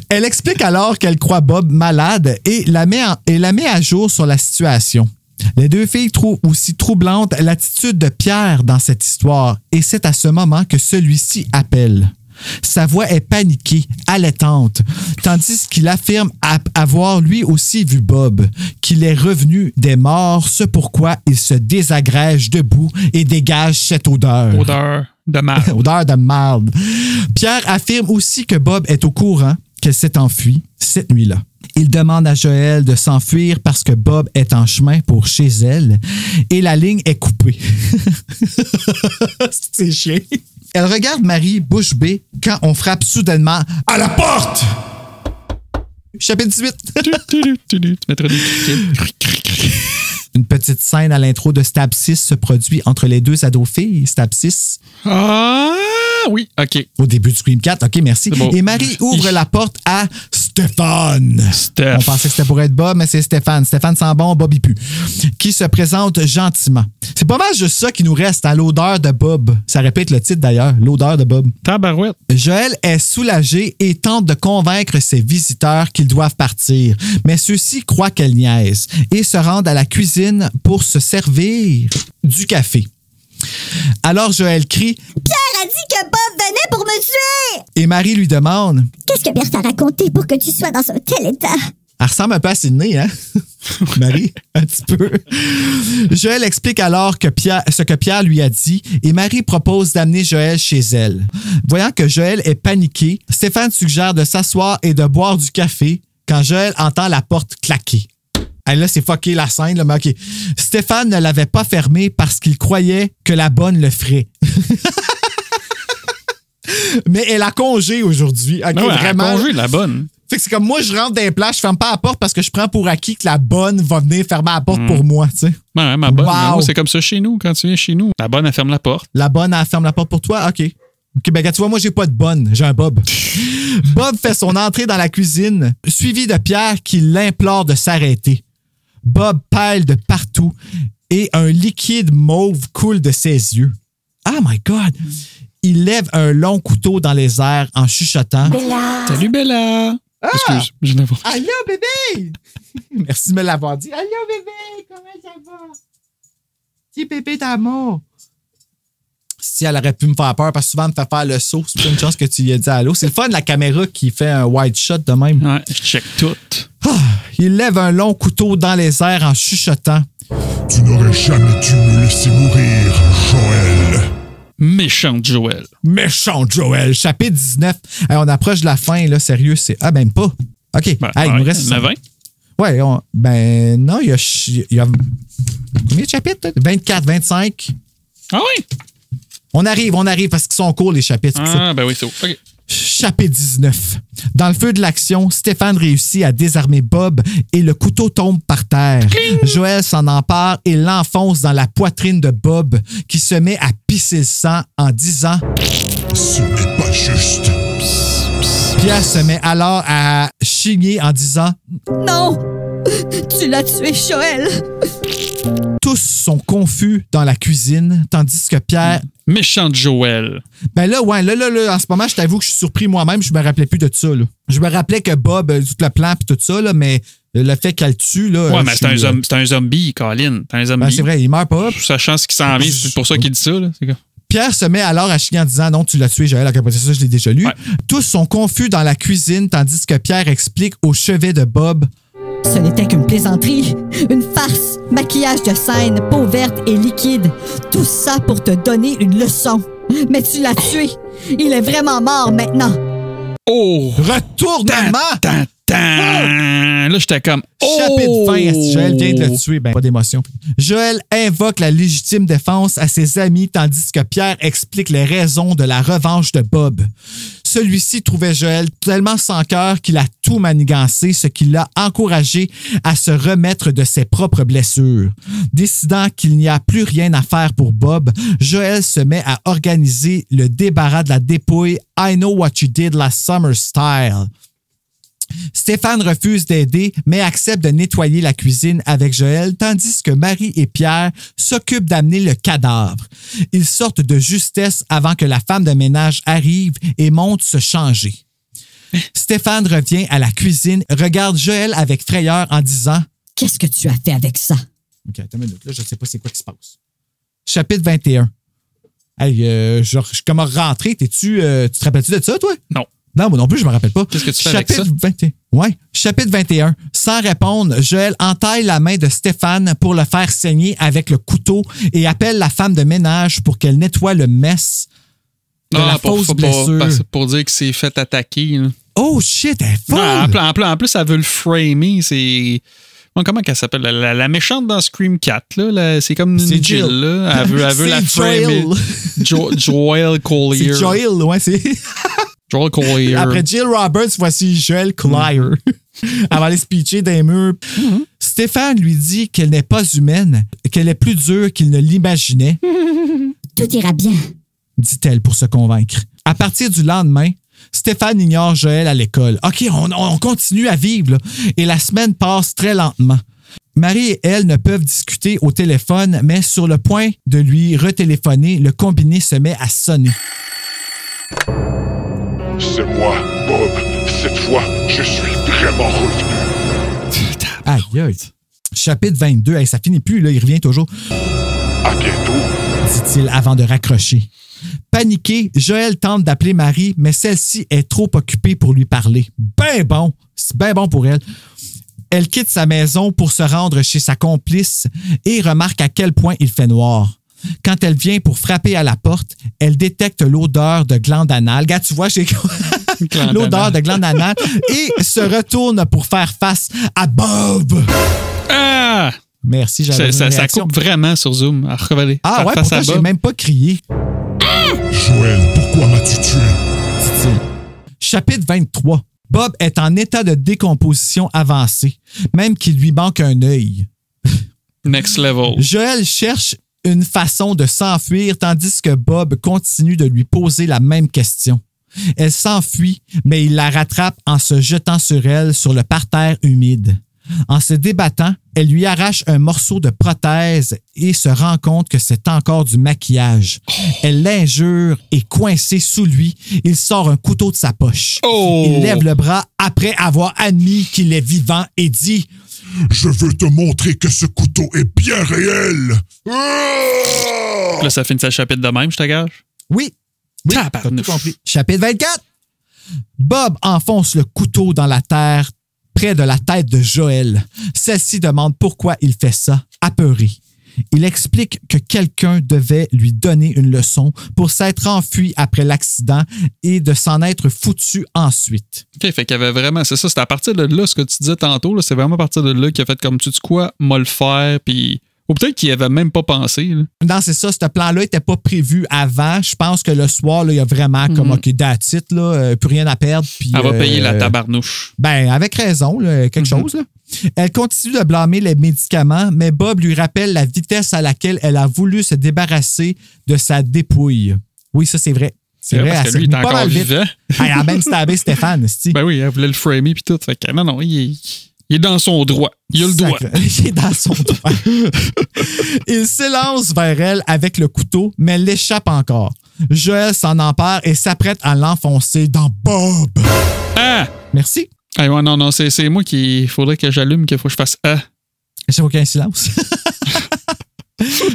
Elle explique alors qu'elle croit Bob malade et la met à jour sur la situation. Les deux filles trouvent aussi troublante l'attitude de Pierre dans cette histoire et c'est à ce moment que celui-ci appelle. Sa voix est paniquée, allaitante, tandis qu'il affirme avoir lui aussi vu Bob, qu'il est revenu des morts, ce pourquoi il se désagrège debout et dégage cette odeur. Odeur de marde. Odeur de marde. Pierre affirme aussi que Bob est au courant qu'elle s'est enfuie cette nuit-là. Il demande à Joël de s'enfuir parce que Bob est en chemin pour chez elle et la ligne est coupée. C'est chiant. Elle regarde Marie bouche bée quand on frappe soudainement à la porte. Chapitre 18. Tu mettras des criquets. Une petite scène à l'intro de Stab 6 se produit entre les deux ados-filles. Stab 6. Ah oui, OK. Au début du Scream 4, OK, merci. Bon. Et Marie ouvre la porte à Stéphane. Steph. On pensait que c'était pour être Bob, mais c'est Stéphane. Stéphane sent bon, Bob il pue. Qui se présente gentiment. C'est pas mal juste ça qui nous reste, à l'odeur de Bob. Ça répète le titre d'ailleurs, l'odeur de Bob. Tabarouette. Joël est soulagé et tente de convaincre ses visiteurs qu'ils doivent partir, mais ceux-ci croient qu'elle niaise et se rendent à la cuisine pour se servir du café. Alors Joël crie « Pierre a dit que Bob venait pour me tuer! » Et Marie lui demande « Qu'est-ce que Pierre t'a raconté pour que tu sois dans un tel état? » Elle ressemble un peu à Sydney, hein? Marie, un petit peu. Joël explique alors ce que Pierre lui a dit et Marie propose d'amener Joël chez elle. Voyant que Joël est paniqué, Stéphane suggère de s'asseoir et de boire du café quand Joël entend la porte claquer. Et là, c'est fucké la scène, là, mais OK. Stéphane ne l'avait pas fermé parce qu'il croyait que la bonne le ferait. Mais elle a congé aujourd'hui. Okay, non, elle vraiment. a congé, la bonne. Fait que c'est comme moi, je rentre dans les plages, je ferme pas la porte parce que je prends pour acquis que la bonne va venir fermer la porte pour moi, tu sais. Ouais, ma bonne. Wow. Moi, c'est comme ça chez nous, quand tu viens chez nous. La bonne, elle ferme la porte. La bonne, elle ferme la porte pour toi? OK. OK, ben, tu vois, moi, j'ai pas de bonne. J'ai un Bob. Bob fait son entrée dans la cuisine, suivi de Pierre qui l'implore de s'arrêter. Bob pèle de partout et un liquide mauve coule de ses yeux. Oh my God! il lève un long couteau dans les airs en chuchotant. Bella! Salut, Bella! Excuse, je n'ai pas. Allô, bébé! Merci de me l'avoir dit. Allô, bébé! Comment ça va? Petit bébé d'amour. Si elle aurait pu me faire peur, parce que souvent, elle me fait faire le saut. C'est pas une chance que tu lui aies dit allô. C'est le fun de la caméra qui fait un wide shot de même. Ouais, je check tout. Il lève un long couteau dans les airs en chuchotant. Tu n'aurais jamais dû me laisser mourir, Joël. Méchante Joël. Méchante Joël. Chapitre 19. Hey, on approche de la fin, là. Sérieux, c'est... Ah, même pas. OK. Ben, il nous reste... 20. Ouais, ben non, il y a... Combien de chapitres? 24, 25. Ah oui? On arrive parce qu'ils sont courts, les chapitres. Ah, ben oui, c'est OK. Chapitre 19. Dans le feu de l'action, Stéphane réussit à désarmer Bob et le couteau tombe par terre. Joël s'en empare et l'enfonce dans la poitrine de Bob qui se met à pisser le sang en disant « Ce n'est pas juste. » Pierre se met alors à chigner en disant « Non! Tu l'as tué, Joël! » Tous sont confus dans la cuisine, tandis que Pierre... Méchante Joël. Ben là, ouais, là, en ce moment, je t'avoue que je suis surpris moi-même, je me rappelais plus de ça, là. Je me rappelais que Bob, tout le plan et tout ça, là, mais le fait qu'elle tue, là... Ouais, mais c'est un zombie, Colin. C'est un zombie. Ben, c'est vrai, il meurt pas. Sachant ce qui s'en vient, c'est pour ça qu'il dit ça, là. C'est quoi? Pierre se met alors à chigner en disant « Non, tu l'as tué, Joël. » Après ça, je l'ai déjà lu. Ouais. Tous sont confus dans la cuisine, tandis que Pierre explique au chevet de Bob « Ce n'était qu'une plaisanterie, une farce, maquillage de scène, peau verte et liquide. Tout ça pour te donner une leçon. Mais tu l'as tué. Il est vraiment mort maintenant. » Oh! Retournement! Là, j'étais comme... Oh! Chapitre fin, Joël vient de le tuer. Ben, pas d'émotion. Joël invoque la légitime défense à ses amis, tandis que Pierre explique les raisons de la revanche de Bob. Celui-ci trouvait Joël tellement sans cœur qu'il a tout manigancé, ce qui l'a encouragé à se remettre de ses propres blessures. Décidant qu'il n'y a plus rien à faire pour Bob, Joël se met à organiser le débarras de la dépouille I Know What You Did Last Summer style. Stéphane refuse d'aider, mais accepte de nettoyer la cuisine avec Joël, tandis que Marie et Pierre s'occupent d'amener le cadavre. Ils sortent de justesse avant que la femme de ménage arrive et monte se changer. Stéphane revient à la cuisine, regarde Joël avec frayeur en disant « Qu'est-ce que tu as fait avec ça? » OK, attends une minute, là, je ne sais pas c'est quoi qui se passe. Chapitre 21. Hey, je suis comme rentré, tu te rappelles-tu de ça, toi? Non. Non, moi non plus, je me rappelle pas. Qu'est-ce que tu fais avec ça? Chapitre 21. Sans répondre, Joël entaille la main de Stéphane pour le faire saigner avec le couteau et appelle la femme de ménage pour qu'elle nettoie le mess de la fausse blessure. Pour dire que c'est fait attaquer. Là. Oh shit, elle est folle! Non, en plus, elle veut le framer. C'est... Comment qu'elle s'appelle? La méchante dans Scream 4, là, c'est comme une Jill. Là. Elle veut la framer. Joel Collier. C'est Joel, ouais, c'est... Joel Collier. Après Jill Roberts, voici Joel Collier. Elle va aller se pitcher des murs. Stéphane lui dit qu'elle n'est pas humaine, qu'elle est plus dure qu'il ne l'imaginait. Tout ira bien, dit-elle pour se convaincre. À partir du lendemain, Stéphane ignore Joël à l'école. OK, on continue à vivre, là. Et la semaine passe très lentement. Marie et elle ne peuvent discuter au téléphone, mais sur le point de lui retéléphoner, le combiné se met à sonner. C'est moi, Bob. Cette fois, je suis vraiment revenu. Aïe, aïe. Chapitre 22. Hey, ça finit plus, là. Il revient toujours. À bientôt, dit-il avant de raccrocher. Paniqué, Joël tente d'appeler Marie, mais celle-ci est trop occupée pour lui parler. Ben bon. C'est ben bon pour elle. Elle quitte sa maison pour se rendre chez sa complice et remarque à quel point il fait noir. Quand elle vient pour frapper à la porte, elle détecte l'odeur de glande anale. Regarde, tu vois, j'ai l'odeur de glande anale et se retourne pour faire face à Bob. Ah! Merci, j'avais ça coupe vraiment sur Zoom. Ah ouais, pourquoi j'ai même pas crié. Joël, pourquoi m'as-tu tué? Dit-il. Chapitre 23. Bob est en état de décomposition avancée, même qu'il lui manque un œil. Next level. Joël cherche une façon de s'enfuir tandis que Bob continue de lui poser la même question. Elle s'enfuit, mais il la rattrape en se jetant sur elle sur le parterre humide. En se débattant, elle lui arrache un morceau de prothèse et se rend compte que c'est encore du maquillage. Elle l'injure et coincée sous lui, il sort un couteau de sa poche. Il lève le bras après avoir admis qu'il est vivant et dit « Je veux te montrer que ce couteau est bien réel! » Là, ça finit sa chapitre de même, je te gage? Oui, t'as tout compris. Chapitre 24. Bob enfonce le couteau dans la terre près de la tête de Joël. Celle-ci demande pourquoi il fait ça, apeuré. Il explique que quelqu'un devait lui donner une leçon pour s'être enfui après l'accident et de s'en être foutu ensuite. OK, fait qu'il y avait vraiment... C'est ça, c'était à partir de là, ce que tu disais tantôt, là, c'est vraiment à partir de là qu'il a fait comme, tu dis quoi, moi le faire, puis... Ou peut-être qu'il n'y avait même pas pensé. Là. Non, c'est ça. Ce plan-là n'était pas prévu avant. Je pense que le soir, là, il y a vraiment comme, OK, that's it, là, plus rien à perdre. Puis, elle va payer la tabarnouche. Ben, avec raison, là, quelque chose. Là. Elle continue de blâmer les médicaments, mais Bob lui rappelle la vitesse à laquelle elle a voulu se débarrasser de sa dépouille. Oui, ça, c'est vrai. C'est vrai, parce que lui, il est encore vivant. Elle a même stabé Stéphane. Ben oui, elle voulait le framer puis tout. Fait que non, il est dans son droit. Il a le droit. Il est dans son droit. Il s'élance vers elle avec le couteau, mais elle l'échappe encore. Joël s'en empare et s'apprête à l'enfoncer dans Bob. Ah! Merci. Ah ouais, non, c'est moi qui... Il faudrait que j'allume, qu'il faut que je fasse ah. J'ai aucun silence.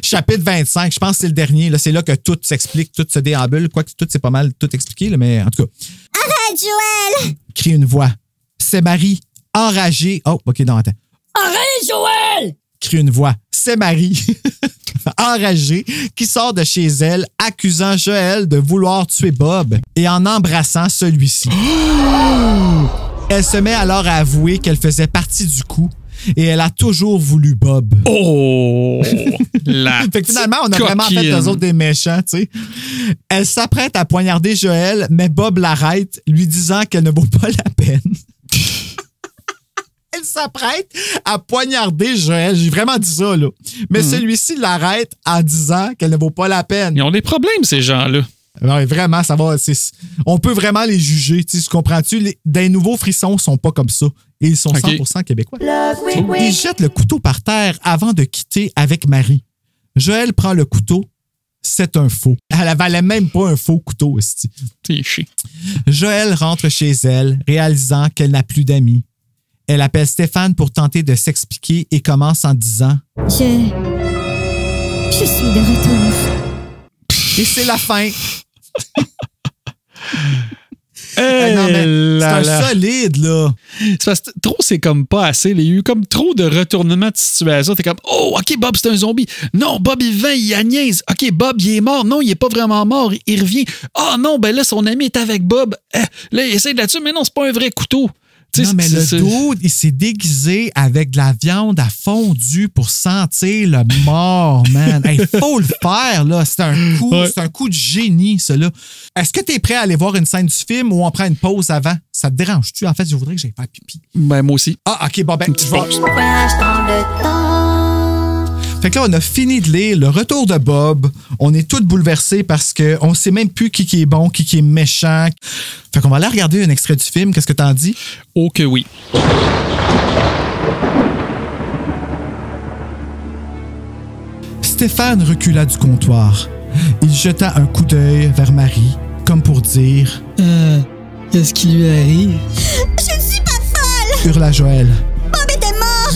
Chapitre 25, je pense que c'est le dernier. Là, c'est là que tout s'explique, tout se déambule. Quoique tout, c'est pas mal tout expliqué, là, mais en tout cas. Arrête, Joël! Crie une voix. C'est Marie. Enragée. Oh, OK, non, attends. Arrête, Joël! Crie une voix. C'est Marie, enragée, qui sort de chez elle, accusant Joël de vouloir tuer Bob et en embrassant celui-ci. Elle se met alors à avouer qu'elle faisait partie du coup et elle a toujours voulu Bob. Oh! Fait que finalement, on a vraiment fait d'eux autres des méchants, tu sais. Elle s'apprête à poignarder Joël, mais Bob l'arrête, lui disant qu'elle ne vaut pas la peine. Elle s'apprête à poignarder Joël. J'ai vraiment dit ça, là. Mais celui-ci l'arrête en disant qu'elle ne vaut pas la peine. Ils ont des problèmes, ces gens-là. Non, vraiment, ça va. On peut vraiment les juger. Tu comprends-tu? Des nouveaux frissons sont pas comme ça. Et ils sont 100% québécois. Ils jettent le couteau par terre avant de quitter avec Marie. Joël prend le couteau. C'est un faux. Elle valait même pas un faux couteau. C'est chiant. Joël rentre chez elle, réalisant qu'elle n'a plus d'amis. Elle appelle Stéphane pour tenter de s'expliquer et commence en disant Je suis de retour. Et c'est la fin. Non, mais c'est un solide, là. C'est parce que trop, c'est comme pas assez. Il y a eu comme trop de retournements de situation. T'es comme, oh, OK, Bob, c'est un zombie. Non, Bob, il vient, il niaise. OK, Bob, il est mort. Non, il est pas vraiment mort. Il revient. Ah non, ben là, son ami est avec Bob. Là, il essaie de la tuer, mais non, c'est pas un vrai couteau. Non, mais le dude, il s'est déguisé avec de la viande à fondu pour sentir le mort, man. Il faut le faire, là. C'est un coup de génie, ça, là. Est-ce que tu es prêt à aller voir une scène du film ou on prend une pause avant? Ça te dérange-tu? En fait, je voudrais que j'aille faire pipi. Ben, moi aussi. Ah, OK, bon, ben, une petite pause. Fait que là, on a fini de lire Le Retour de Bob. On est tous bouleversés parce qu'on sait même plus qui est bon, qui est méchant. Fait qu'on va aller regarder un extrait du film. Qu'est-ce que t'en dis? Oh que oui. Stéphane recula du comptoir. Il jeta un coup d'œil vers Marie, comme pour dire qu'est-ce qui lui arrive? Je ne suis pas folle! Hurla Joël. Bob était mort!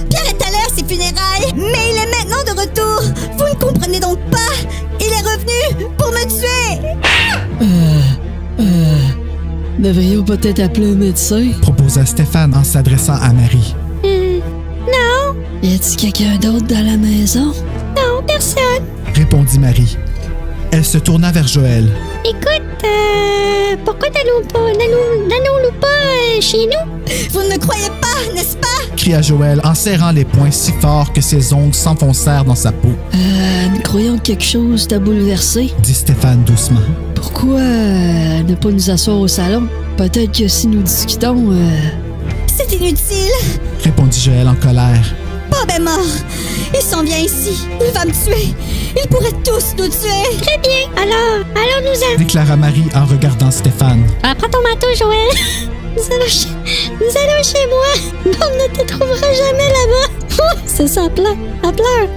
Pierre est allé à ses funérailles, mais il est maintenant de retour! Vous ne comprenez donc pas! Il est revenu pour me tuer! Devrions peut-être appeler un médecin? Proposa Stéphane en s'adressant à Marie. Non. Y a-t-il quelqu'un d'autre dans la maison? Non, personne. Répondit Marie. Elle se tourna vers Joël. Écoute, pourquoi n'allons-nous pas chez nous? Vous ne me croyez pas, n'est-ce pas? Cria Joël en serrant les poings si fort que ses ongles s'enfoncèrent dans sa peau. Nous croyons que quelque chose t'a bouleversé, dit Stéphane doucement. Pourquoi ne pas nous asseoir au salon? Peut-être que si nous discutons... C'est inutile, répondit Joël en colère. Bob est mort. Il s'en vient ici. Il va me tuer. Ils pourraient tous nous tuer. Très bien. Alors allons-nous-en, déclara Marie en regardant Stéphane. prends ton manteau, Joël. Nous allons chez moi. Bob ne te trouvera jamais là-bas. C'est ça, elle pleure.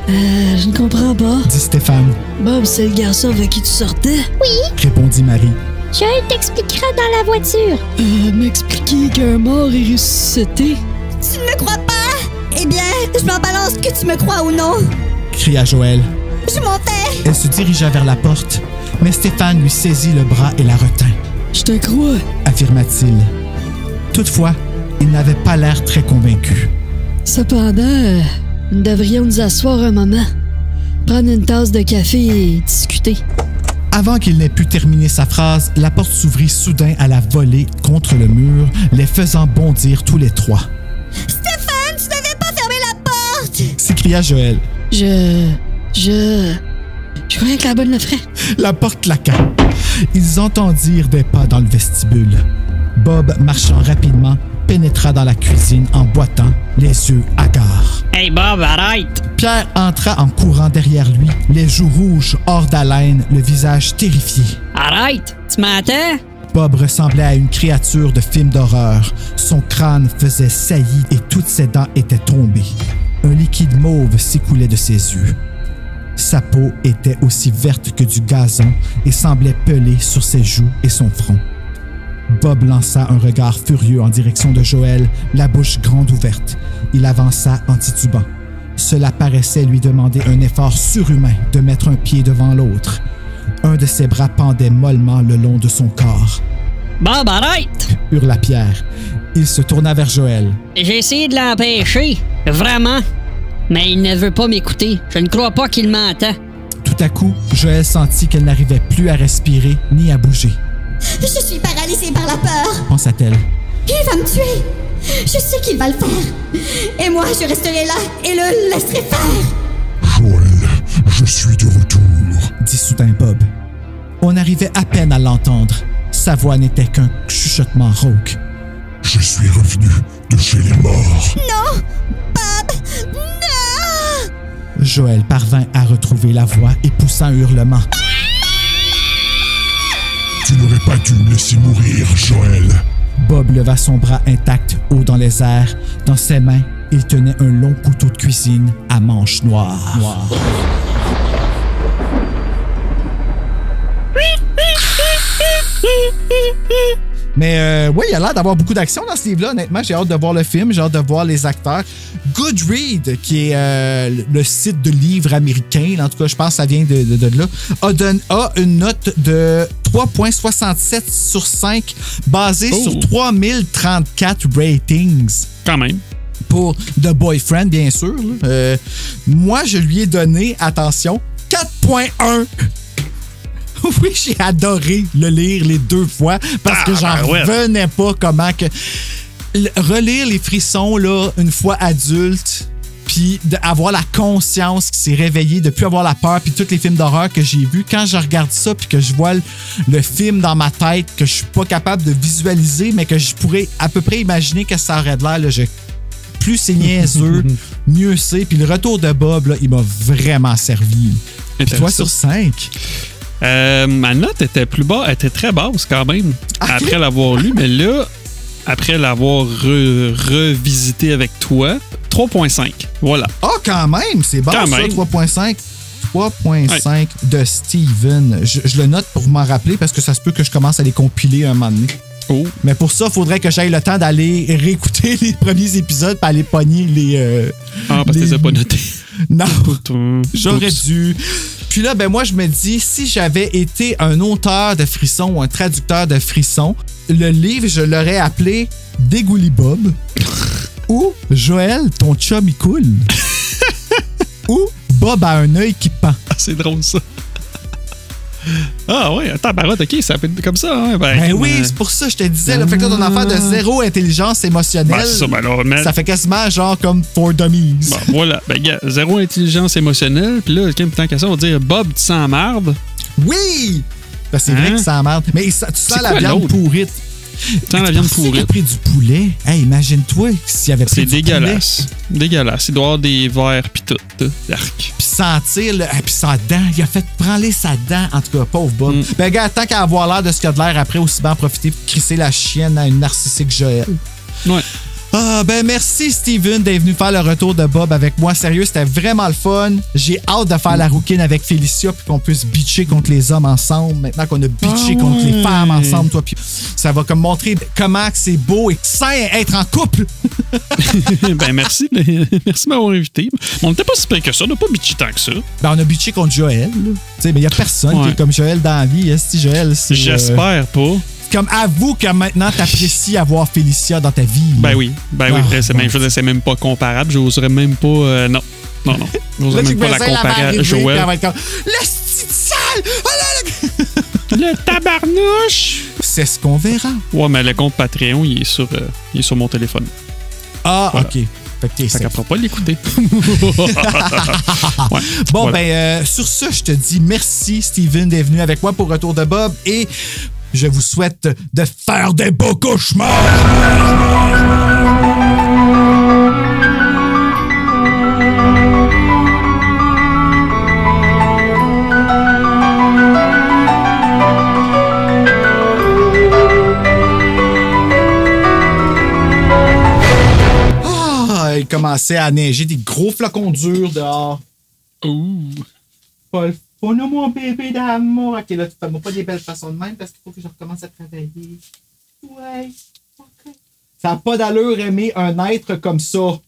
Je ne comprends pas. Dit Stéphane. Bob, c'est le garçon avec qui tu sortais? Oui, Répondit Marie. Joël t'expliquera dans la voiture. M'expliquer qu'un mort est ressuscité. Tu ne me crois pas? Eh bien, je m'en balance que tu me crois ou non. Cria Joël. Je m'en vais. Elle se dirigea vers la porte, mais Stéphane lui saisit le bras et la retint. Je te crois. Affirma-t-il. Toutefois, il n'avait pas l'air très convaincu. Cependant, nous devrions nous asseoir un moment, prendre une tasse de café et discuter. Avant qu'il n'ait pu terminer sa phrase, la porte s'ouvrit soudain à la volée contre le mur, les faisant bondir tous les trois. Stéphane, tu devais pas fermer la porte! S'écria Joël. Je croyais que la bonne le ferait. La porte claqua. Ils entendirent des pas dans le vestibule. Bob, marchant rapidement, pénétra dans la cuisine en boitant, les yeux hagards. Hey Bob, arrête! Pierre entra en courant derrière lui, les joues rouges, hors d'haleine, le visage terrifié. Arrête! Tu m'entends? Bob ressemblait à une créature de film d'horreur. Son crâne faisait saillie et toutes ses dents étaient tombées. Un liquide mauve s'écoulait de ses yeux. Sa peau était aussi verte que du gazon et semblait pelée sur ses joues et son front. Bob lança un regard furieux en direction de Joël, la bouche grande ouverte. Il avança en titubant. Cela paraissait lui demander un effort surhumain de mettre un pied devant l'autre. Un de ses bras pendait mollement le long de son corps. « Bob, arrête! » hurla Pierre. Il se tourna vers Joël. « J'ai essayé de l'empêcher, vraiment. Mais il ne veut pas m'écouter. Je ne crois pas qu'il m'entend. » Tout à coup, Joël sentit qu'elle n'arrivait plus à respirer ni à bouger. « Je suis paralysée par la peur. » pensa-t-elle. « Il va me tuer. Je sais qu'il va le faire. Et moi, je resterai là et le laisserai faire. » « Joël, je suis de retour. » dit soudain Bob. On arrivait à peine à l'entendre. Sa voix n'était qu'un chuchotement rauque. « Je suis revenu de chez les morts. » Non! Bob! Non! Joël parvint à retrouver la voix et poussa un hurlement. « Tu n'aurais pas dû me laisser mourir, Joël. » Bob leva son bras intact haut dans les airs. Dans ses mains, il tenait un long couteau de cuisine à manche noire. Mais oui, il y a l'air d'avoir beaucoup d'action dans ce livre-là. Honnêtement, j'ai hâte de voir le film, j'ai hâte de voir les acteurs. Goodreads, qui est le site de livres américain, en tout cas, je pense que ça vient de là, a une note de 3,67 sur 5 basée sur 3034 ratings. Quand même. Pour The Boyfriend, bien sûr. Moi, je lui ai donné, attention, 4,1. Oui, j'ai adoré le lire les deux fois parce que j'en revenais pas comment que... Relire Les Frissons, là, une fois adulte, puis d'avoir la conscience qui s'est réveillée, de plus avoir la peur, puis tous les films d'horreur que j'ai vus, quand je regarde ça, puis que je vois le film dans ma tête, que je suis pas capable de visualiser, mais que je pourrais à peu près imaginer que ça aurait de l'air, là, plus c'est niaiseux, mieux c'est. Puis le retour de Bob, là, il m'a vraiment servi. Puis 3 sur 5. Ma note était plus bas, elle était très basse quand même, après l'avoir lu, mais là, après l'avoir revisité avec toi, 3,5. Voilà. Ah, quand même, c'est bas, ça, 3,5. 3,5 de Steven. Je le note pour m'en rappeler parce que ça se peut que je commence à les compiler un moment donné. Oh. Mais pour ça, il faudrait que j'aille le temps d'aller réécouter les premiers épisodes et aller pogner les... parce que tu les as pas notés. Non, j'aurais dû. Puis là, ben moi, je me dis, si j'avais été un auteur de frissons ou un traducteur de frissons, le livre, je l'aurais appelé Dégouli Bob ou Joël, ton chum il coule ou Bob a un œil qui pend. Ah, c'est drôle ça. Ah ouais, attends, barotte, ok, ça peut être comme ça. Hein? Ben oui, c'est pour ça que je te disais. Là, fait que là, ton enfant de zéro intelligence émotionnelle, ben, ça, ben alors, ça fait quasiment genre comme For Dummies. Ben, voilà, ben gars, zéro intelligence émotionnelle, puis là, tant qu'à ça, on va dire Bob, tu sens marde. Oui! Ben, c'est vrai que ça merde. Mais tu sens la viande pourrite. Tant la viande pourrie. Il a pris du poulet. Hey, imagine-toi s'il avait pris du poulet. C'est dégueulasse. Il doit y avoir des verres pis tout. Arc. Puis sentir, puis sa dent. Il a fait branler sa dent. En tout cas, pauvre Bob. Ben, gars, tant qu'à avoir l'air de ce qu'il y a de l'air après, aussi bien en profiter pour crisser la chienne à une narcissique Joël. Ouais. Ah, ben merci Steven d'être venu faire le retour de Bob avec moi. Sérieux, c'était vraiment le fun. J'ai hâte de faire la rouquine avec Félicia puis qu'on puisse bitcher contre les hommes ensemble. Maintenant qu'on a bitché contre les femmes ensemble, toi, puis ça va comme montrer comment c'est beau et sain être en couple. Ben merci. Merci de m'avoir invité. On n'était pas si près que ça. On n'a pas bitché tant que ça. Ben on a bitché contre Joël. Tu sais, mais il n'y a personne qui est comme Joël dans la vie. Est-ce que Joël, c'est... J'espère pas. Comme avoue que maintenant t'apprécies avoir Félicia dans ta vie. Ben oui, c'est même pas comparable. J'oserais même pas. Non. J'oserais même pas la comparer à Joël. Le style sale! Le tabarnouche! C'est ce qu'on verra. Ouais, mais le compte Patreon, il est sur mon téléphone. Ah, voilà. OK. Fait qu'elle fera pas l'écouter. Ouais, bon, voilà. Ben, sur ça, je te dis merci, Steven, d'être venu avec moi pour Retour de Bob et je vous souhaite de faire des beaux cauchemars! Ah, il commençait à neiger, des gros flocons durs dehors. Ouh! Pas le fun, mon bébé d'amour. Ok, là, tu fais-moi pas des belles façons de même parce qu'il faut que je recommence à travailler. Ouais, ok. Ça n'a pas d'allure aimer un être comme ça.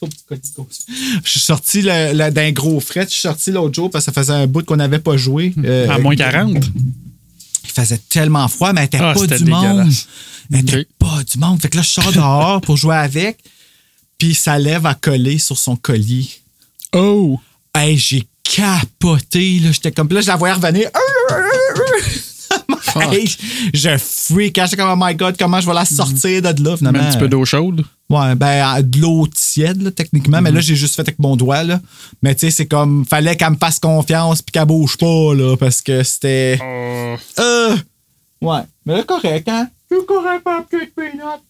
Je suis sorti d'un gros fret. Je suis sorti l'autre jour parce que ça faisait un bout qu'on n'avait pas joué. À moins 40. Il faisait tellement froid, mais elle n'était pas du monde. Elle n'était pas du monde. Fait que là, je sors dehors pour jouer avec. Puis sa lèvre a collé sur son collier. Oh! Hey, j'ai capoté. Là. J'étais comme... Là, je la voyais revenir. Hey, je freak. J'étais comme, oh my God, comment je vais la sortir de là, finalement. Un petit peu d'eau chaude. Ouais, ben, de l'eau tiède, là, techniquement. Mais là, j'ai juste fait avec mon doigt, là. Mais tu sais, c'est comme, fallait qu'elle me fasse confiance puis qu'elle bouge pas, là, parce que c'était... Ouais. Mais là, correct, hein? C'est correct, pas petite peanut.